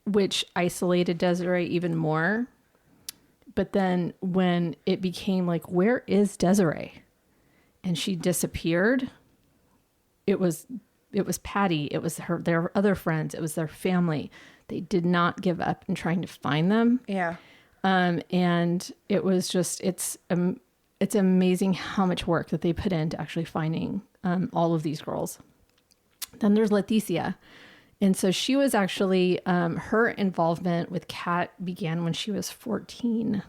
S1: which isolated Desiree even more. But then when it became like, where is Desiree? And she disappeared. It was Patty. It was their other friends. It was their family. They did not give up in trying to find them. Yeah. And it was just, it's amazing how much work that they put into actually finding all of these girls. Then there's Leticia. And so she was actually, her involvement with Kat began when she was 14.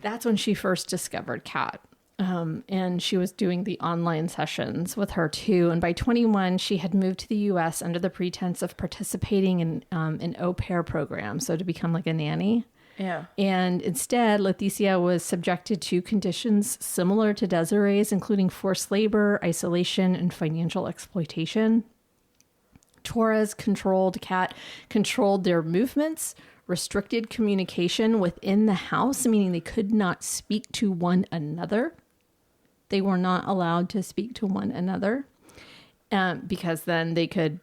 S1: That's when she first discovered Kat. And she was doing the online sessions with her too. And by 21, she had moved to the U.S. under the pretense of participating in an au pair program. So to become like a nanny. Yeah. And instead, Leticia was subjected to conditions similar to Desiree's, including forced labor, isolation, and financial exploitation. Torres controlled their movements, restricted communication within the house, meaning they could not speak to one another. They were not allowed to speak to one another because then they could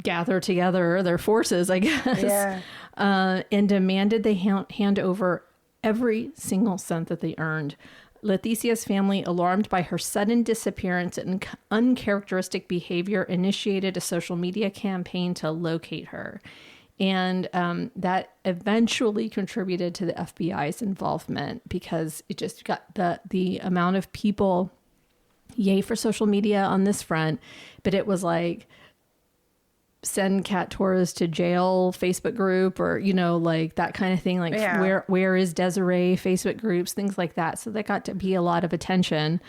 S1: gather together their forces, I guess. Yeah. And demanded they hand over every single cent that they earned. Leticia's family, alarmed by her sudden disappearance and uncharacteristic behavior, initiated a social media campaign to locate her. And that eventually contributed to the FBI's involvement because it just got the amount of people, yay for social media on this front, but it was like send Kat Torres to jail Facebook group or, like that kind of thing. Like where is Desiree Facebook groups, things like that. So that got to be a lot of attention.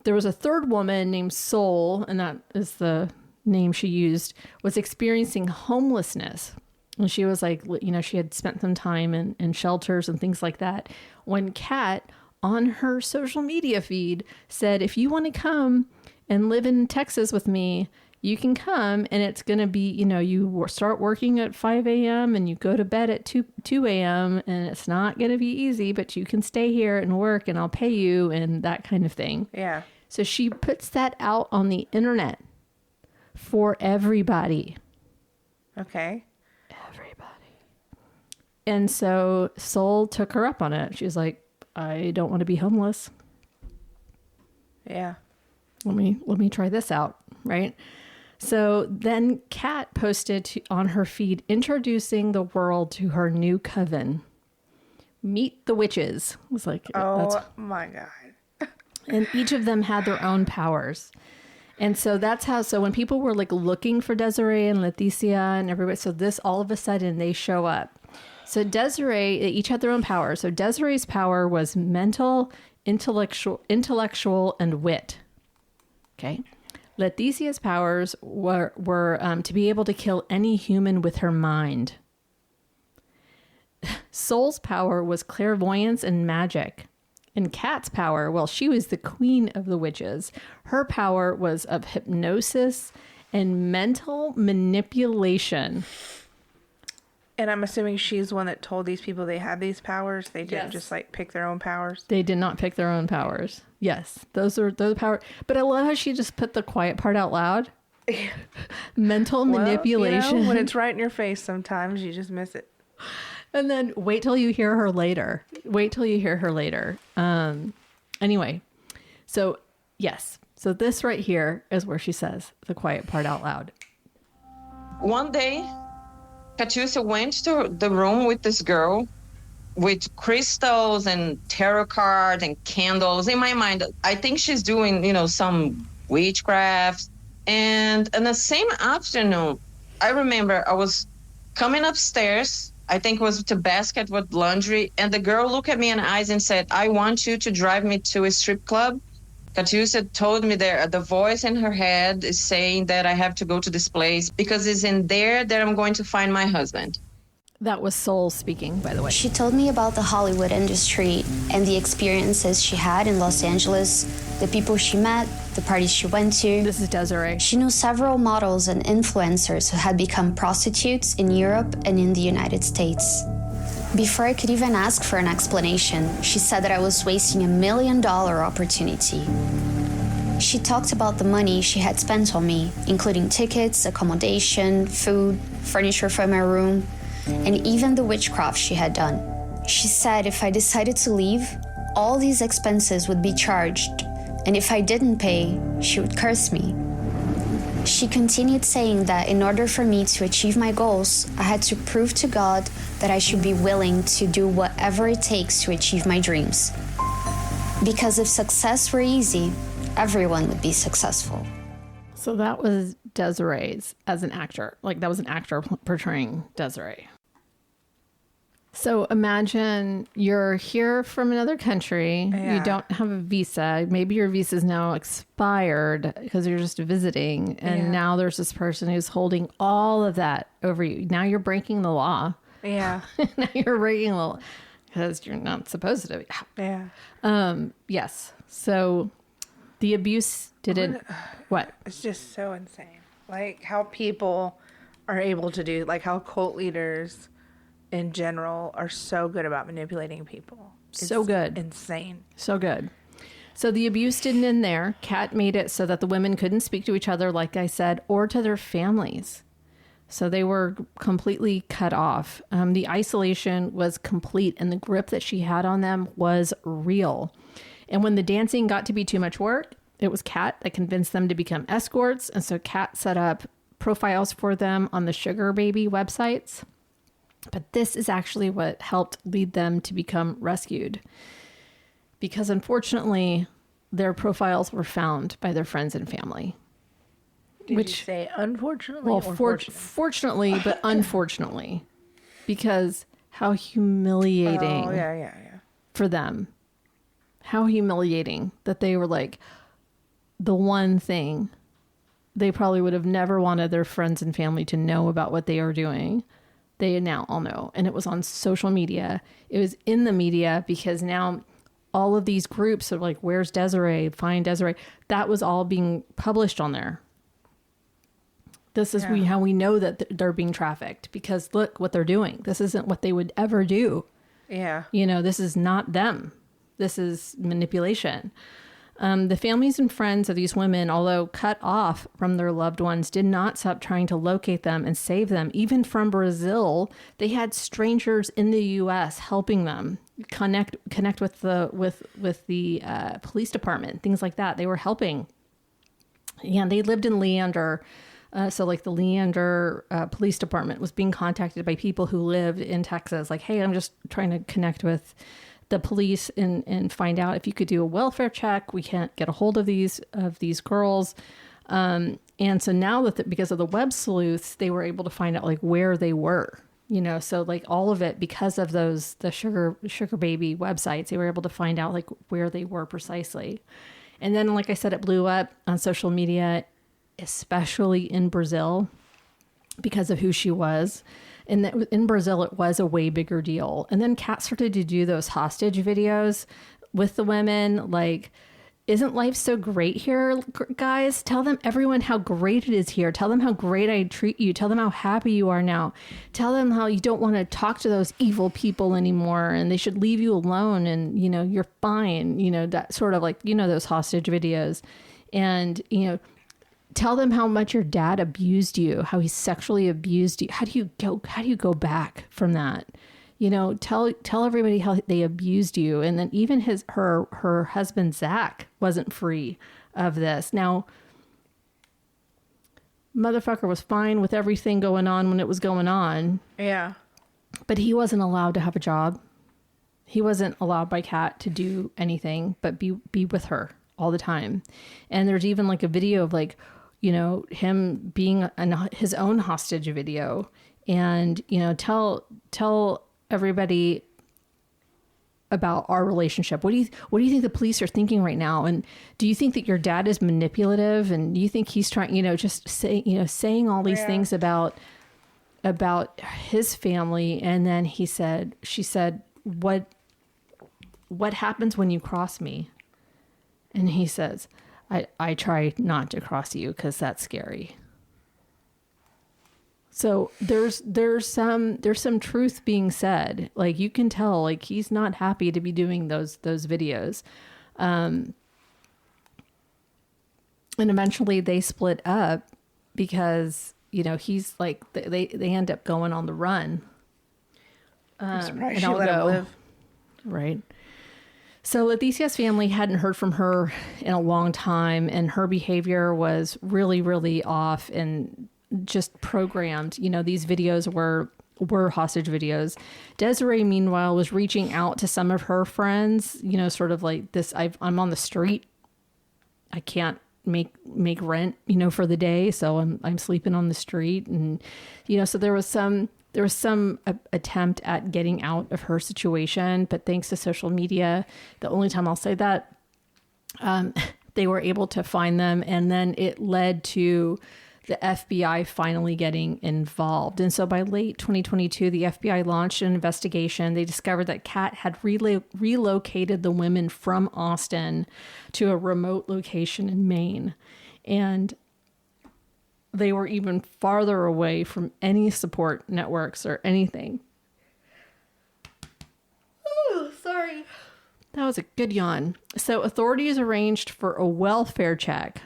S1: There was a third woman named Soul, and that is the name she used, was experiencing homelessness. And she was like, she had spent some time in shelters and things like that. When Kat on her social media feed said, if you want to come and live in Texas with me, you can come, and it's going to be, you start working at 5 a.m. and you go to bed at 2 a.m. and it's not going to be easy, but you can stay here and work and I'll pay you and that kind of thing.
S2: Yeah.
S1: So she puts that out on the internet for everybody.
S2: Okay.
S1: Everybody. And so Soul took her up on it. She was like, I don't want to be homeless.
S2: Yeah.
S1: Let me try this out, right? So then Kat posted on her feed introducing the world to her new coven. Meet the witches. It was like,
S2: oh my God.
S1: And each of them had their own powers. And so that's how, so when people were like looking for Desiree and Leticia and everybody, so this all of a sudden they show up. So Desiree, they each had their own power. So Desiree's power was mental, intellectual, and wit. Okay. Leticia's powers were to be able to kill any human with her mind. Soul's power was clairvoyance and magic. And Kat's power, well, she was the queen of the witches. Her power was of hypnosis and mental manipulation.
S2: And I'm assuming she's the one that told these people they had these powers. They didn't just like pick their own powers.
S1: They did not pick their own powers. Yes, those powers. But I love how she just put the quiet part out loud. Mental manipulation.
S2: When it's right in your face, sometimes you just miss it.
S1: And then wait till you hear her later. Anyway, so yes. So this right here is where she says the quiet part out loud.
S3: One day, Katusha went to the room with this girl with crystals and tarot cards and candles. In my mind, I think she's doing, some witchcraft. And in the same afternoon, I remember I was coming upstairs. I think it was with a basket with laundry. And the girl looked at me in the eyes and said, I want you to drive me to a strip club. Katusha told me there, the voice in her head is saying that I have to go to this place because it's in there that I'm going to find my husband.
S1: That was Soul speaking, by the way.
S4: She told me about the Hollywood industry and the experiences she had in Los Angeles, the people she met, the parties she went to.
S1: This is Desiree.
S4: She knew several models and influencers who had become prostitutes in Europe and in the United States. Before I could even ask for an explanation, she said that I was wasting $1 million opportunity. She talked about the money she had spent on me, including tickets, accommodation, food, furniture for my room, and even the witchcraft she had done. She said if I decided to leave, all these expenses would be charged, and if I didn't pay, she would curse me. She continued saying that in order for me to achieve my goals, I had to prove to God that I should be willing to do whatever it takes to achieve my dreams. Because if success were easy, everyone would be successful.
S1: So that was Desiree's as an actor. Like that was an actor portraying Desiree. So imagine you're here from another country.
S2: Yeah.
S1: You don't have a visa. Maybe your visa is now expired because you're just visiting. And now there's this person who's holding all of that over you. Now you're breaking the law.
S2: Yeah.
S1: Now you're breaking the law because you're not supposed to be.
S2: Yeah.
S1: Yes. So the abuse didn't. What?
S2: It's just so insane. Like how people are able to do, like how cult leaders in general are so good about manipulating people. It's
S1: so good.
S2: Insane.
S1: So good. So the abuse didn't end there. Kat made it so that the women couldn't speak to each other, like I said, or to their families. So they were completely cut off. The isolation was complete, and the grip that she had on them was real. And when the dancing got to be too much work, it was Kat that convinced them to become escorts. And so Kat set up profiles for them on the Sugar Baby websites. But this is actually what helped lead them to become rescued. Because unfortunately, their profiles were found by their friends and family.
S2: Did you say unfortunately
S1: Well,
S2: or fortunately?
S1: fortunately, but unfortunately. Because how humiliating for them. How humiliating that they were like the one thing they probably would have never wanted their friends and family to know about what they are doing. They now all know. And it was on social media. It was in the media because now all of these groups are like, where's Desiree? Find Desiree. That was all being published on there. This is how we know that they're being trafficked, because look what they're doing. This isn't what they would ever do.
S2: Yeah.
S1: You know, this is not them. This is manipulation. The families and friends of these women, although cut off from their loved ones, did not stop trying to locate them and save them. Even from Brazil, they had strangers in the U.S. helping them connect with the police department, things like that. They were helping. Yeah, they lived in Leander. So like the Leander police department was being contacted by people who lived in Texas. Like, hey, I'm just trying to connect with the police and find out if you could do a welfare check. We can't get a hold of these girls. And so now that because of the web sleuths, they were able to find out like where they were, you know, so like all of it because of the sugar baby websites, they were able to find out like where they were precisely. And then, like I said, it blew up on social media, especially in Brazil because of who she was. And in Brazil, it was a way bigger deal. And then Kat started to do those hostage videos with the women. Like, isn't life so great here, guys? Tell them, everyone, how great it is here. Tell them how great I treat you. Tell them how happy you are now. Tell them how you don't want to talk to those evil people anymore and they should leave you alone and, you know, you're fine. You know, that sort of like, you know, those hostage videos. And, you know, tell them how much your dad abused you, how he sexually abused you. How do you go back from that? You know, tell everybody how they abused you. And then even her husband, Zach, wasn't free of this. Now, motherfucker was fine with everything going on when it was going on.
S2: Yeah.
S1: But he wasn't allowed to have a job. He wasn't allowed by Kat to do anything but be with her all the time. And there's even like a video of like, you know, him being his own hostage video, and, you know, tell everybody about our relationship. What do you think the police are thinking right now? And do you think that your dad is manipulative? And do you think he's trying, you know, just saying all these things about his family? And then she said, what happens when you cross me? And he says, I try not to cross you because that's scary. So there's some truth being said. Like, you can tell, like, he's not happy to be doing those videos. And eventually they split up because, you know, he's like, they end up going on the run.
S2: I'm surprised she let him live.
S1: Right. So Leticia's family hadn't heard from her in a long time, and her behavior was really, really off and just programmed. You know, these videos were hostage videos. Desiree, meanwhile, was reaching out to some of her friends, you know, sort of like this, I'm on the street. I can't make rent, you know, for the day. So I'm sleeping on the street. And, you know, so there was some attempt at getting out of her situation, but thanks to social media, the only time I'll say that, they were able to find them. And then it led to the FBI finally getting involved. And so by late 2022, the FBI launched an investigation. They discovered that Kat had relocated the women from Austin to a remote location in Maine. And they were even farther away from any support networks or anything. Oh, sorry. That was a good yawn. So authorities arranged for a welfare check.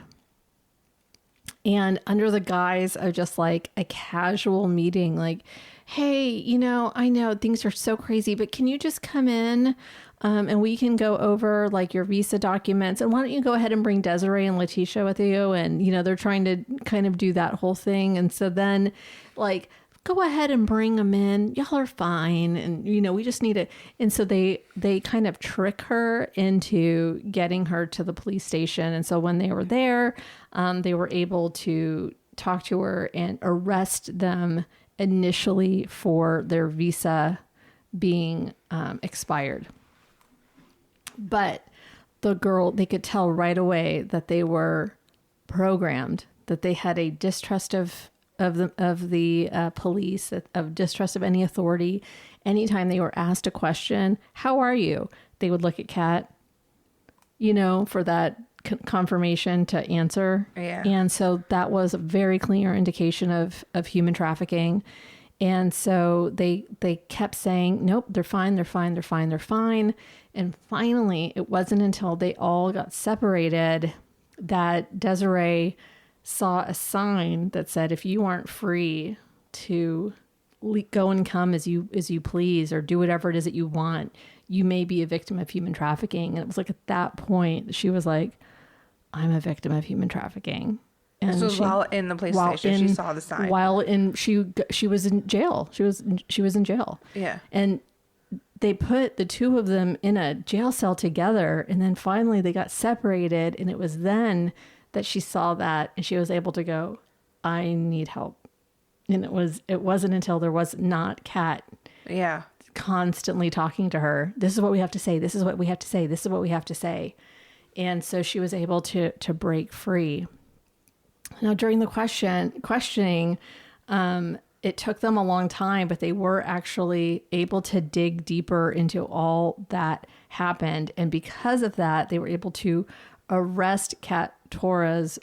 S1: And under the guise of just like a casual meeting, like, hey, you know, I know things are so crazy, but can you just come in and we can go over like your visa documents? And why don't you go ahead and bring Desiree and Letitia with you? And, you know, they're trying to kind of do that whole thing. And so then like go ahead and bring them in. Y'all are fine. And, we just need it. And so they kind of trick her into getting her to the police station. And so when they were there, they were able to talk to her and arrest them initially for their visa being expired. But the girl, they could tell right away that they were programmed, that they had a distrust of the police, of distrust of any authority. Anytime they were asked a question, how are you? They would look at Kat, for that confirmation to answer.
S2: Yeah.
S1: And so that was a very clear indication of human trafficking. And so they kept saying, nope, they're fine, they're fine, they're fine, they're fine. And finally, it wasn't until they all got separated that Desiree saw a sign that said, if you aren't free to go and come as you please, or do whatever it is that you want, you may be a victim of human trafficking. And it was like at that point, she was like, I'm a victim of human trafficking. And
S2: this was while in the police station, she saw the sign.
S1: She was in jail. She was in jail.
S2: Yeah.
S1: And they put the two of them in a jail cell together, and then finally they got separated, and it was then that she saw that, and she was able to go, I need help. And it wasn't until there was not Kat constantly talking to her, this is what we have to say, this is what we have to say, this is what we have to say. And so she was able to break free. Now, during the questioning, it took them a long time, but they were actually able to dig deeper into all that happened. And because of that, they were able to arrest Kat Torres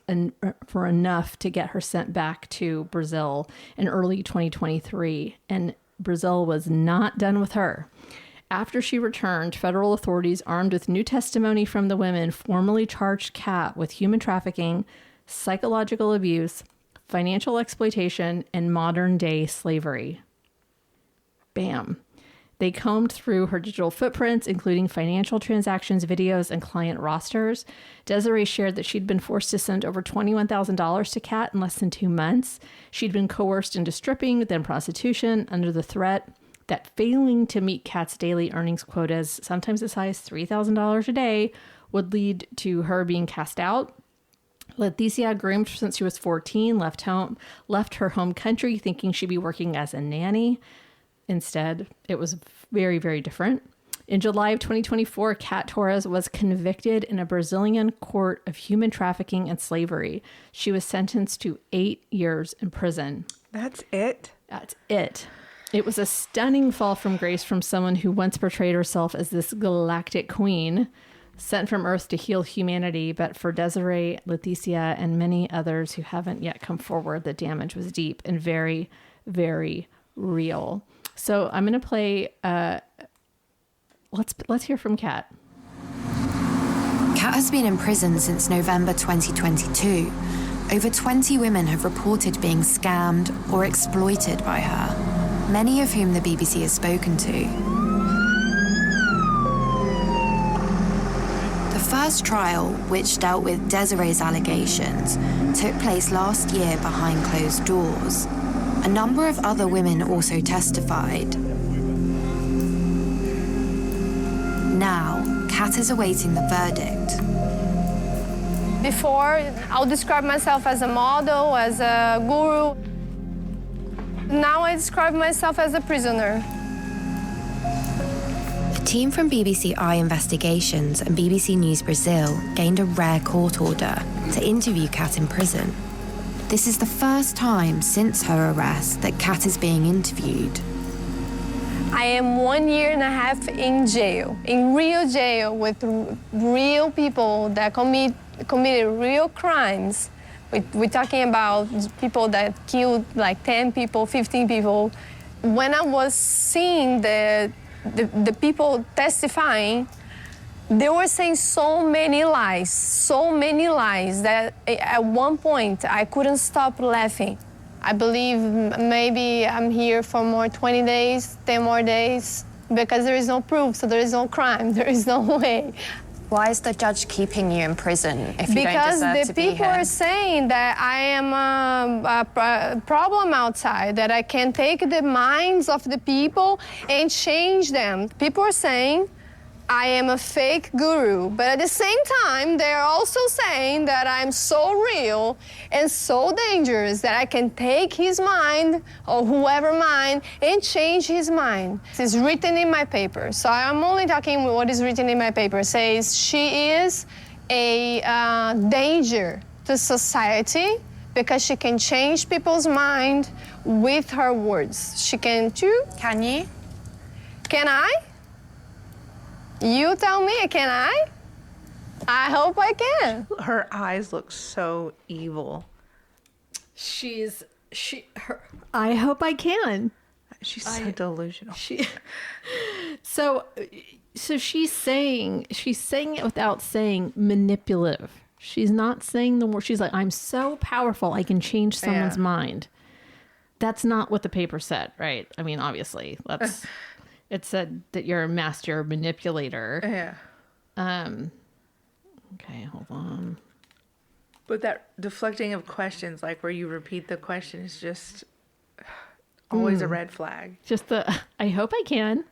S1: for enough to get her sent back to Brazil in early 2023. And Brazil was not done with her. After she returned, federal authorities, armed with new testimony from the women, formally charged Kat with human trafficking, psychological abuse, financial exploitation, and modern-day slavery. Bam. They combed through her digital footprints, including financial transactions, videos, and client rosters. Desiree shared that she'd been forced to send over $21,000 to Kat in less than 2 months. She'd been coerced into stripping, then prostitution, under the threat that failing to meet Kat's daily earnings quotas, sometimes as high as $3,000 a day, would lead to her being cast out. Leticia, groomed since she was 14, left her home country thinking she'd be working as a nanny. Instead, it was very, very different. In July of 2024, Kat Torres was convicted in a Brazilian court of human trafficking and slavery. She was sentenced to 8 years in prison.
S2: That's it?
S1: That's it. It was a stunning fall from grace from someone who once portrayed herself as this galactic queen sent from Earth to heal humanity. But for Desiree, Leticia, and many others who haven't yet come forward, the damage was deep and very, very real. So I'm going to play, let's hear from Kat.
S5: Kat has been in prison since November 2022. Over 20 women have reported being scammed or exploited by her, many of whom the BBC has spoken to. The first trial, which dealt with Desiree's allegations, took place last year behind closed doors. A number of other women also testified. Now, Kat is awaiting the verdict.
S6: Before, I'll describe myself as a model, as a guru. Now I describe myself as a prisoner.
S5: A team from BBC Eye Investigations and BBC News Brazil gained a rare court order to interview Kat in prison. This is the first time since her arrest that Kat is being interviewed.
S6: I am 1.5 years in jail, in real jail, with real people that committed real crimes. We're talking about people that killed like 10 people, 15 people. When I was seeing the people testifying, they were saying so many lies that at one point I couldn't stop laughing. I believe maybe I'm here for more 20 days, 10 more days, because there is no proof, so there is no crime, there is no way.
S4: Why is the judge keeping you in prison if you don't
S6: Because
S4: deserve
S6: the
S4: to be here?
S6: people are saying that I am a problem outside, that I can take the minds of the people and change them. People are saying I am a fake guru, but at the same time, they're also saying that I'm so real and so dangerous that I can take his mind, or whoever mind, and change his mind. It's written in my paper, so I'm only talking what is written in my paper. It says she is a danger to society because she can change people's mind with her words. She can too.
S4: Can you?
S6: Can I? You tell me, can I? I hope I can.
S2: Her eyes look so evil.
S1: I hope I can.
S2: She's so delusional.
S1: So she's saying it without saying manipulative. She's not saying the word. She's like, I'm so powerful, I can change someone's mind. That's not what the paper said, right? I mean, obviously, it said that you're a master manipulator.
S2: Yeah.
S1: Okay, hold on.
S2: But that deflecting of questions, like where you repeat the question, is just always a red flag.
S1: Just I hope I can.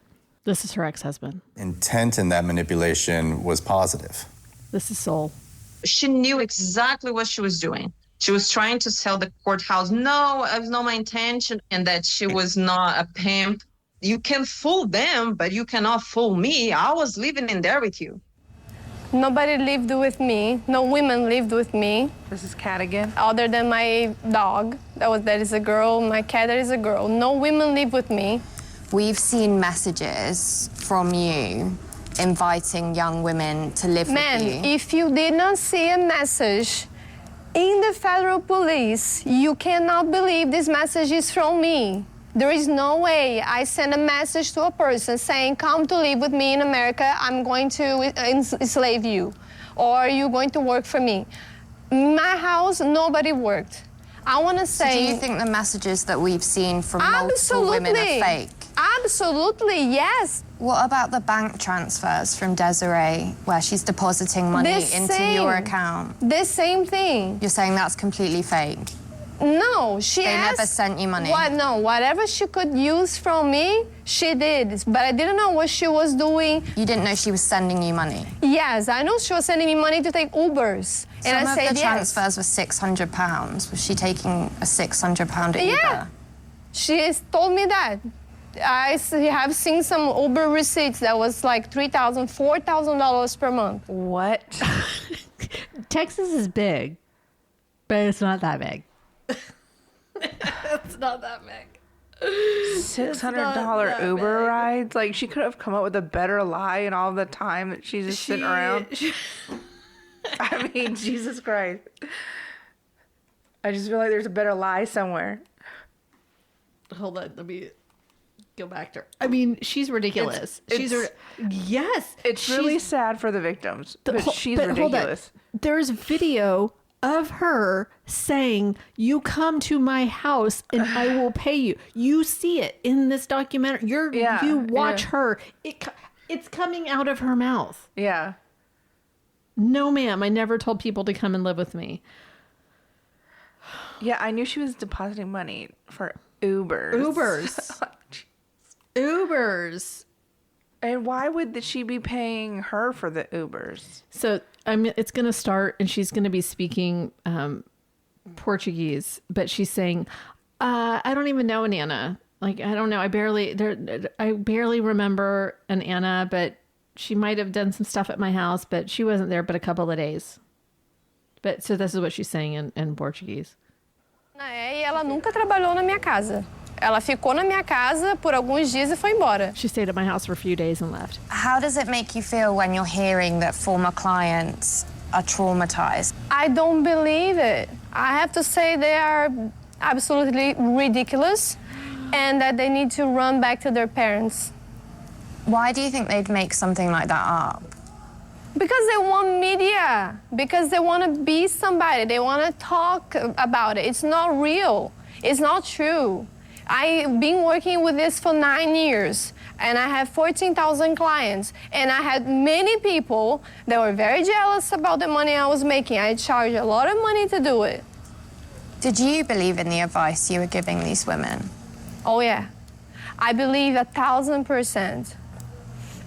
S1: This is her ex-husband.
S7: Intent in that manipulation was positive.
S1: This is Soul.
S3: She knew exactly what she was doing. She was trying to sell the courthouse. No, it was not my intention. And that she was not a pimp. You can fool them, but you cannot fool me. I was living in there with you.
S6: Nobody lived with me. No women lived with me.
S2: This is Kat again.
S6: Other than my dog, that is a girl. My cat, that is a girl. No women live with me.
S4: We've seen messages from you inviting young women to live with you.
S6: Man, if you did not see a message in the federal police, you cannot believe this message is from me. There is no way I send a message to a person saying, come to live with me in America, I'm going to enslave you, or you're going to work for me. In my house, nobody worked. I want to say...
S4: So do you think the messages that we've seen from multiple women are fake?
S6: Absolutely, yes.
S4: What about the bank transfers from Desiree, where she's depositing money into your account?
S6: The same thing.
S4: You're saying that's completely fake?
S6: No,
S4: They never sent you money?
S6: No, whatever she could use from me, she did. But I didn't know what she was doing.
S4: You didn't know she was sending you money?
S6: Yes, I know she was sending me money to take Ubers.
S4: Some of the transfers were £600. Was she taking a £600 Uber?
S6: Yeah, she has told me that. I have seen some Uber receipts that was like $3,000, $4,000 per month.
S2: What?
S1: Texas is big, but it's not that big. It's not that big.
S2: $600 Uber rides? Like, she could have come up with a better lie in all the time that she's just sitting around. I mean, Jesus Christ. I just feel like there's a better lie somewhere.
S1: Hold on, let me go back to her. I mean, she's ridiculous. Yes.
S2: It's really sad for the victims, but she's ridiculous.
S1: There's video of her saying, you come to my house and I will pay you. You see it in this documentary. You watch her. It's coming out of her mouth.
S2: Yeah.
S1: No, ma'am. I never told people to come and live with me.
S2: Yeah, I knew she was depositing money for Ubers.
S1: Ubers.
S2: And why would she be paying her for the Ubers?
S1: So it's going to start, and she's going to be speaking Portuguese, but she's saying, I don't even know an Anna. Like, I don't know. I barely remember an Anna, but she might have done some stuff at my house, but she wasn't there but a couple of days. But so this is what she's saying in Portuguese.
S6: E ela nunca trabalhou na minha casa. Ela ficou na minha casa por alguns dias e foi embora.
S1: She stayed at my house for a few days and left.
S4: How does it make you feel when you're hearing that former clients are traumatized?
S6: I don't believe it. I have to say they are absolutely ridiculous and that they need to run back to their parents.
S4: Why do you think they'd make something like that up?
S6: Because they want media. Because they want to be somebody. They want to talk about it. It's not real. It's not true. I've been working with this for 9 years, and I have 14,000 clients, and I had many people that were very jealous about the money I was making. I charged a lot of money to do it.
S4: Did you believe in the advice you were giving these women?
S6: Oh yeah, I believe 1,000%.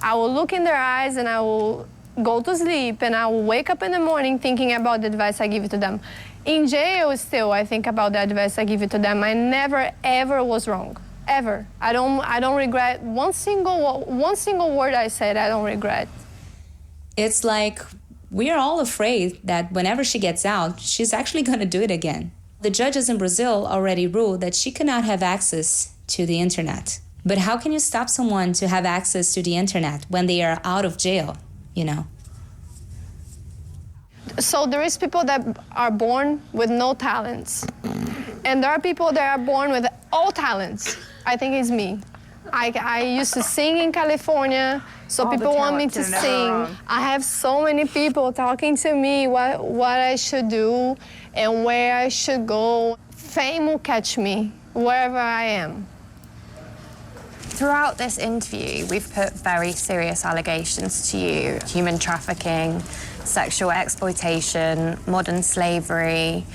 S6: I will look in their eyes and I will go to sleep and I will wake up in the morning thinking about the advice I give to them. In jail still, I think about the advice I give to them. I never ever was wrong, ever. I don't regret one single word I said. I don't regret.
S8: It's like we are all afraid that whenever she gets out, she's actually going to do it again. The judges in Brazil already ruled that she cannot have access to the internet. But how can you stop someone to have access to the internet when they are out of jail, you know?
S6: So there is people that are born with no talents. And there are people that are born with all talents. I think it's me. I used to sing in California, so
S2: All the
S6: people want me
S2: talent
S6: to
S2: to never
S6: sing.
S2: wrong.
S6: I have so many people talking to me what I should do and where I should go. Fame will catch me wherever I am.
S4: Throughout this interview, we've put very serious allegations to you: human trafficking, sexual exploitation, modern slavery,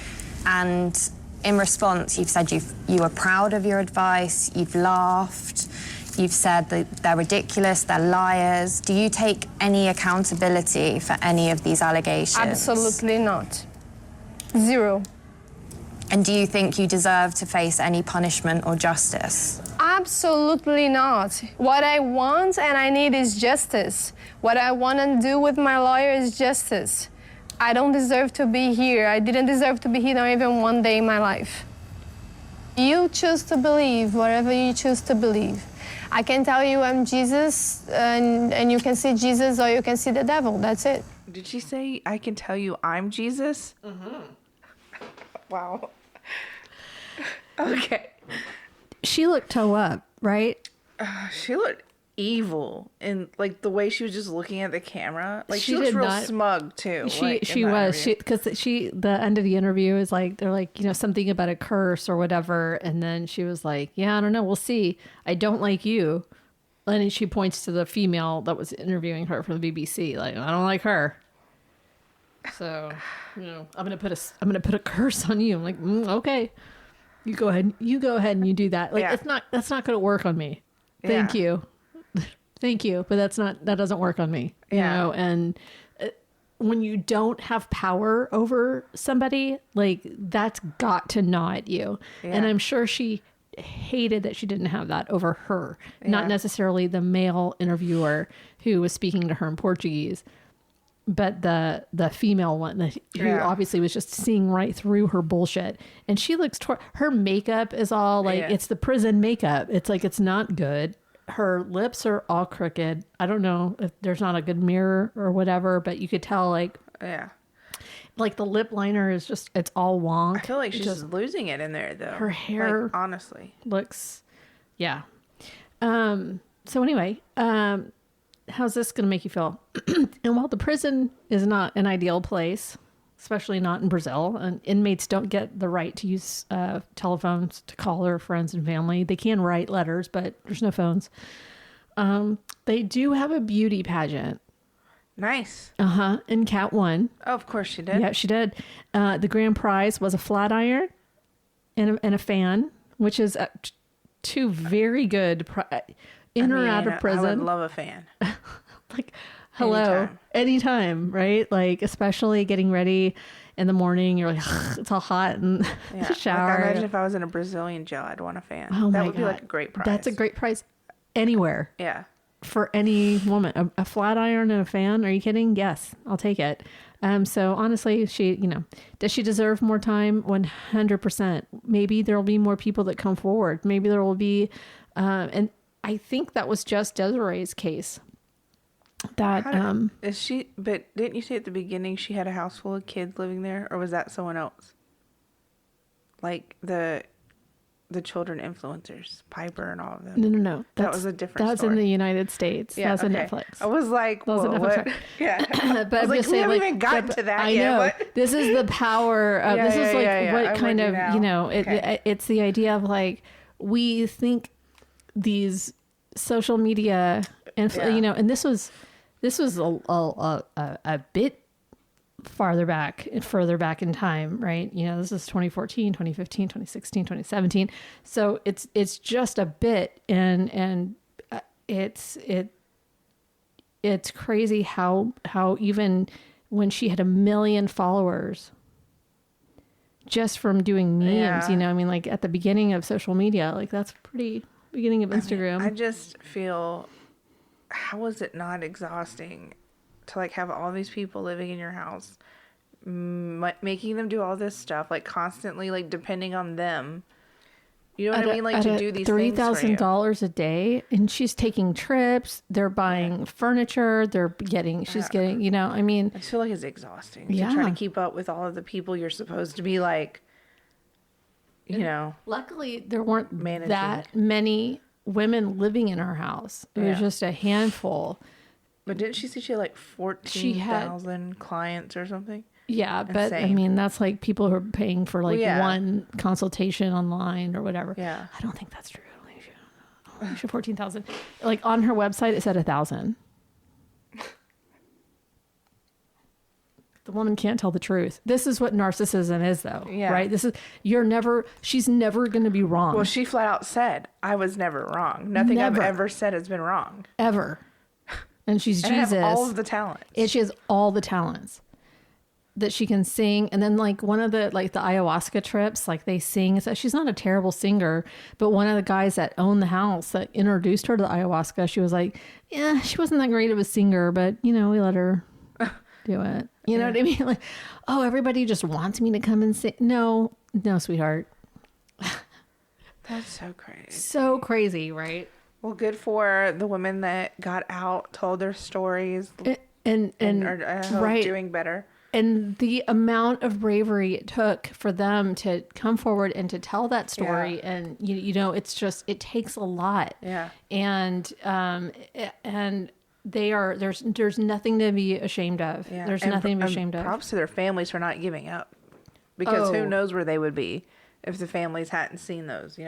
S4: and in response, you've said you were proud of your advice, you've laughed, you've said that they're ridiculous, they're liars. Do you take any accountability for any of these allegations?
S6: Absolutely not. Zero.
S4: And do you think you deserve to face any punishment or justice?
S6: Absolutely not. What I want and I need is justice. What I want to do with my lawyer is justice. I don't deserve to be here. I didn't deserve to be here not even one day in my life. You choose to believe whatever you choose to believe. I can tell you I'm Jesus, and you can see Jesus or you can see the devil. That's it.
S2: Did she say, I can tell you I'm Jesus? Mm-hmm. Wow. Okay.
S1: She looked toe up, right?
S2: She looked evil, and like the way she was just looking at the camera. Like she
S1: She
S2: looks
S1: did
S2: real
S1: not-
S2: smug too.
S1: She was because the end of the interview is like they're like, you know, something about a curse or whatever, and then she was like, yeah, I don't know, we'll see. I don't like you, and then she points to the female that was interviewing her for the BBC, like, I don't like her. So, you know, I'm gonna put a curse on you. I'm like, okay, you go ahead and you do that. Like,
S2: Yeah.
S1: that's not gonna work on me. Thank you. Thank you, but that doesn't work on me, you know. And when you don't have power over somebody, like, that's got to gnaw at you. And I'm sure she hated that she didn't have that over her, not necessarily the male interviewer who was speaking to her in Portuguese, but the female one who obviously was just seeing right through her bullshit. And she looks her makeup is all like it's the prison makeup. It's like, it's not good. Her lips are all crooked. I don't know if there's not a good mirror or whatever, but you could tell like the lip liner is just, it's all wonk.
S2: I feel like she's just losing it in there though.
S1: Her hair,
S2: like, honestly,
S1: looks, So anyway, how's this going to make you feel? And while the prison is not an ideal place, especially not in Brazil, and inmates don't get the right to use telephones to call their friends and family. They can write letters, but there's no phones. They do have a beauty pageant.
S2: Nice.
S1: And Kat won.
S2: Oh, of course she did.
S1: Yeah, she did. The grand prize was a flat iron and a fan, which is two very good in or out of prison.
S2: I would love a fan.
S1: Like, hello, anytime, right? Like, especially getting ready in the morning, you're like, it's all hot in the shower.
S2: Like, imagine if I was in a Brazilian jail, I'd want a fan.
S1: Oh
S2: that
S1: my
S2: would be
S1: God.
S2: like a great prize.
S1: That's a great prize anywhere.
S2: Yeah.
S1: For any woman, a flat iron and a fan. Are you kidding? Yes, I'll take it. So honestly, she, you know, does she deserve more time? 100%. Maybe there will be more people that come forward. Maybe there will be, and I think that was just Desiree's case. That
S2: is she? But didn't you say at the beginning she had a house full of kids living there, or was that someone else? Like the children influencers, Piper and all of them.
S1: No.
S2: That was a different
S1: That's
S2: story.
S1: in the United States.
S2: Yeah,
S1: that's on
S2: okay.
S1: Netflix.
S2: I was like,
S1: That was
S2: whoa,
S1: on
S2: what?
S1: Netflix.
S2: Yeah.
S1: But
S2: I was like, we haven't even gotten to that
S1: I
S2: yet.
S1: know.
S2: What?
S1: This is the power of,
S2: Yeah,
S1: this is like
S2: yeah.
S1: what
S2: I'm
S1: kind
S2: with
S1: of,
S2: you now.
S1: you know,
S2: Okay.
S1: it's the idea of like, we think these social media, and and this was a bit further back in time, right? This is 2014, 2015, 2016, 2017. So it's just a bit, and it's crazy how even when she had 1 million followers just from doing memes, like at the beginning of social media, like that's pretty beginning of Instagram.
S2: I just feel, how is it not exhausting to like have all these people living in your house, making them do all this stuff, like constantly like depending on them. You know what I mean? Like to do these
S1: $3,000 a day, and she's taking trips. They're buying furniture. She's getting, I mean,
S2: I feel like it's exhausting to try to keep up with all of the people you're supposed to be like,
S1: Luckily, there weren't that many women living in her house. It was just a handful.
S2: But didn't she say she had like 14,000 clients or something?
S1: Yeah, but I mean, that's like people who are paying for like one consultation online or whatever.
S2: Yeah.
S1: I don't think that's true. She 14,000. Like on her website, it said 1,000. The woman can't tell the truth. This is what narcissism is, though. Yeah. Right? She's never going to be wrong.
S2: Well, she flat out said, I was never wrong. Nothing I've ever said has been wrong.
S1: Ever. And she's Jesus.
S2: And have all of the talents.
S1: And she has all the talents that she can sing. And then like one of the ayahuasca trips, like they sing. So she's not a terrible singer, but one of the guys that owned the house that introduced her to the ayahuasca, she was like, yeah, she wasn't that great of a singer, but we let her do it. You know what I mean? Like, oh, everybody just wants me to come and sing. No, sweetheart.
S2: That's so crazy.
S1: So crazy, right?
S2: Well, good for the women that got out, told their stories, and are doing better.
S1: And the amount of bravery it took for them to come forward and to tell that story, and it's just, it takes a lot.
S2: Yeah.
S1: And there's nothing to be ashamed of. Yeah. There's nothing to be ashamed of.
S2: Props to their families for not giving up, because who knows where they would be if the families hadn't seen those,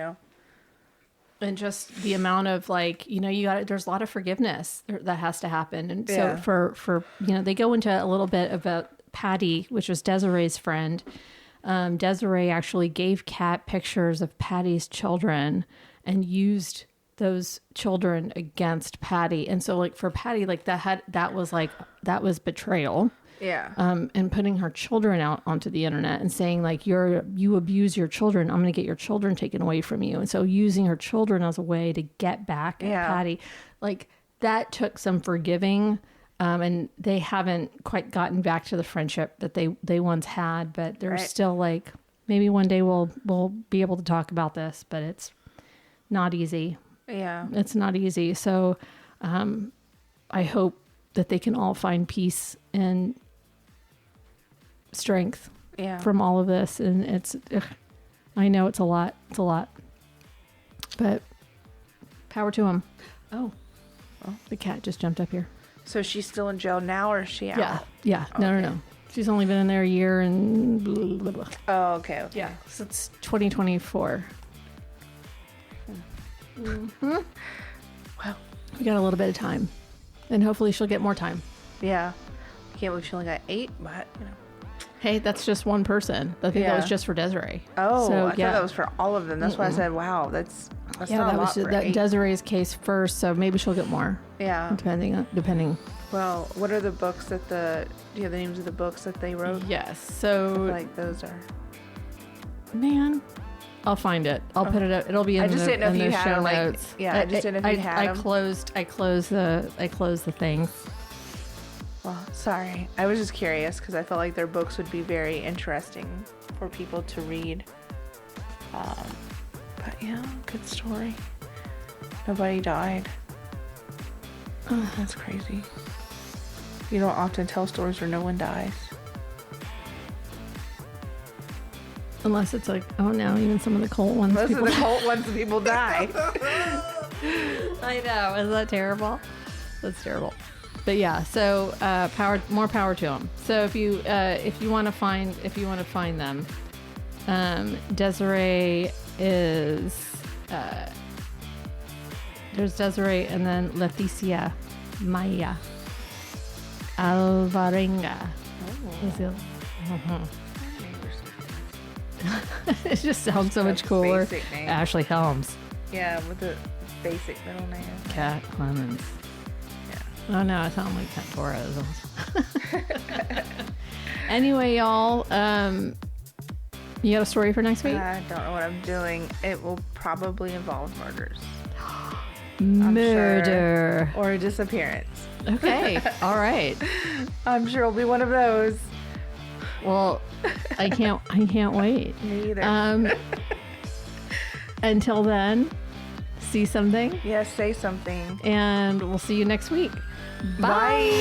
S1: And just the amount of there's a lot of forgiveness that has to happen. And so for they go into a little bit about Patty, which was Desiree's friend. Desiree actually gave Kat pictures of Patty's children and used those children against Patty. And so like for Patty, like that was betrayal.
S2: Yeah.
S1: And putting her children out onto the internet and saying like, you abuse your children, I'm going to get your children taken away from you. And so using her children as a way to get back at Patty, like that took some forgiving. And they haven't quite gotten back to the friendship that they once had, but they're still like, maybe one day we'll be able to talk about this, but it's not easy.
S2: Yeah.
S1: It's not easy. So, I hope that they can all find peace and strength from all of this. And I know it's a lot, but power to them. Oh, the cat just jumped up here.
S2: So she's still in jail now, or is she out?
S1: Yeah. No. She's only been in there a year and blah, blah, blah.
S2: Oh, okay.
S1: Yeah. So it's 2024. Mm-hmm.
S2: Well,
S1: we got a little bit of time, and hopefully she'll get more time.
S2: Yeah. I can't believe she only got 8, but
S1: Hey, that's just one person. I think that was just for Desiree.
S2: Oh, so, I thought that was for all of them. That's why I said, wow, that's not a lot for 8.
S1: Desiree's case first, so maybe she'll get more.
S2: Yeah.
S1: Depending.
S2: Well, what are the books do you have the names of the books that they wrote?
S1: Yes. So
S2: like those are.
S1: Man, I'll find it. I'll put it up. It'll be in the show notes.
S2: I just didn't know if you had notes. I just didn't know if you had them.
S1: I closed the thing.
S2: Well, sorry. I was just curious because I felt like their books would be very interesting for people to read. But yeah, good story. Nobody died. Oh, that's crazy. You don't often tell stories where no one dies.
S1: Unless it's like, oh no, even some of the cult ones.
S2: Most of the cult ones, people die.
S1: I know. Is that terrible? That's terrible. But yeah, so more power to them. So if you want to find them, Desiree is There's Desiree and then Leticia Maya Alvarenga. It just sounds so much cooler. Ashley Helms.
S2: Yeah, with the basic middle name.
S1: Kat Clemens.
S2: Yeah.
S1: Oh no, I sound like Kat Torres. Anyway, y'all, you got a story for next week?
S2: I don't know what I'm doing. It will probably involve murders.
S1: Murder.
S2: Or a disappearance.
S1: Okay. All right.
S2: I'm sure it'll be one of those.
S1: Well, I can't wait.
S2: Me either.
S1: Until then, see something.
S2: Yes, say something.
S1: And we'll see you next week.
S2: Bye.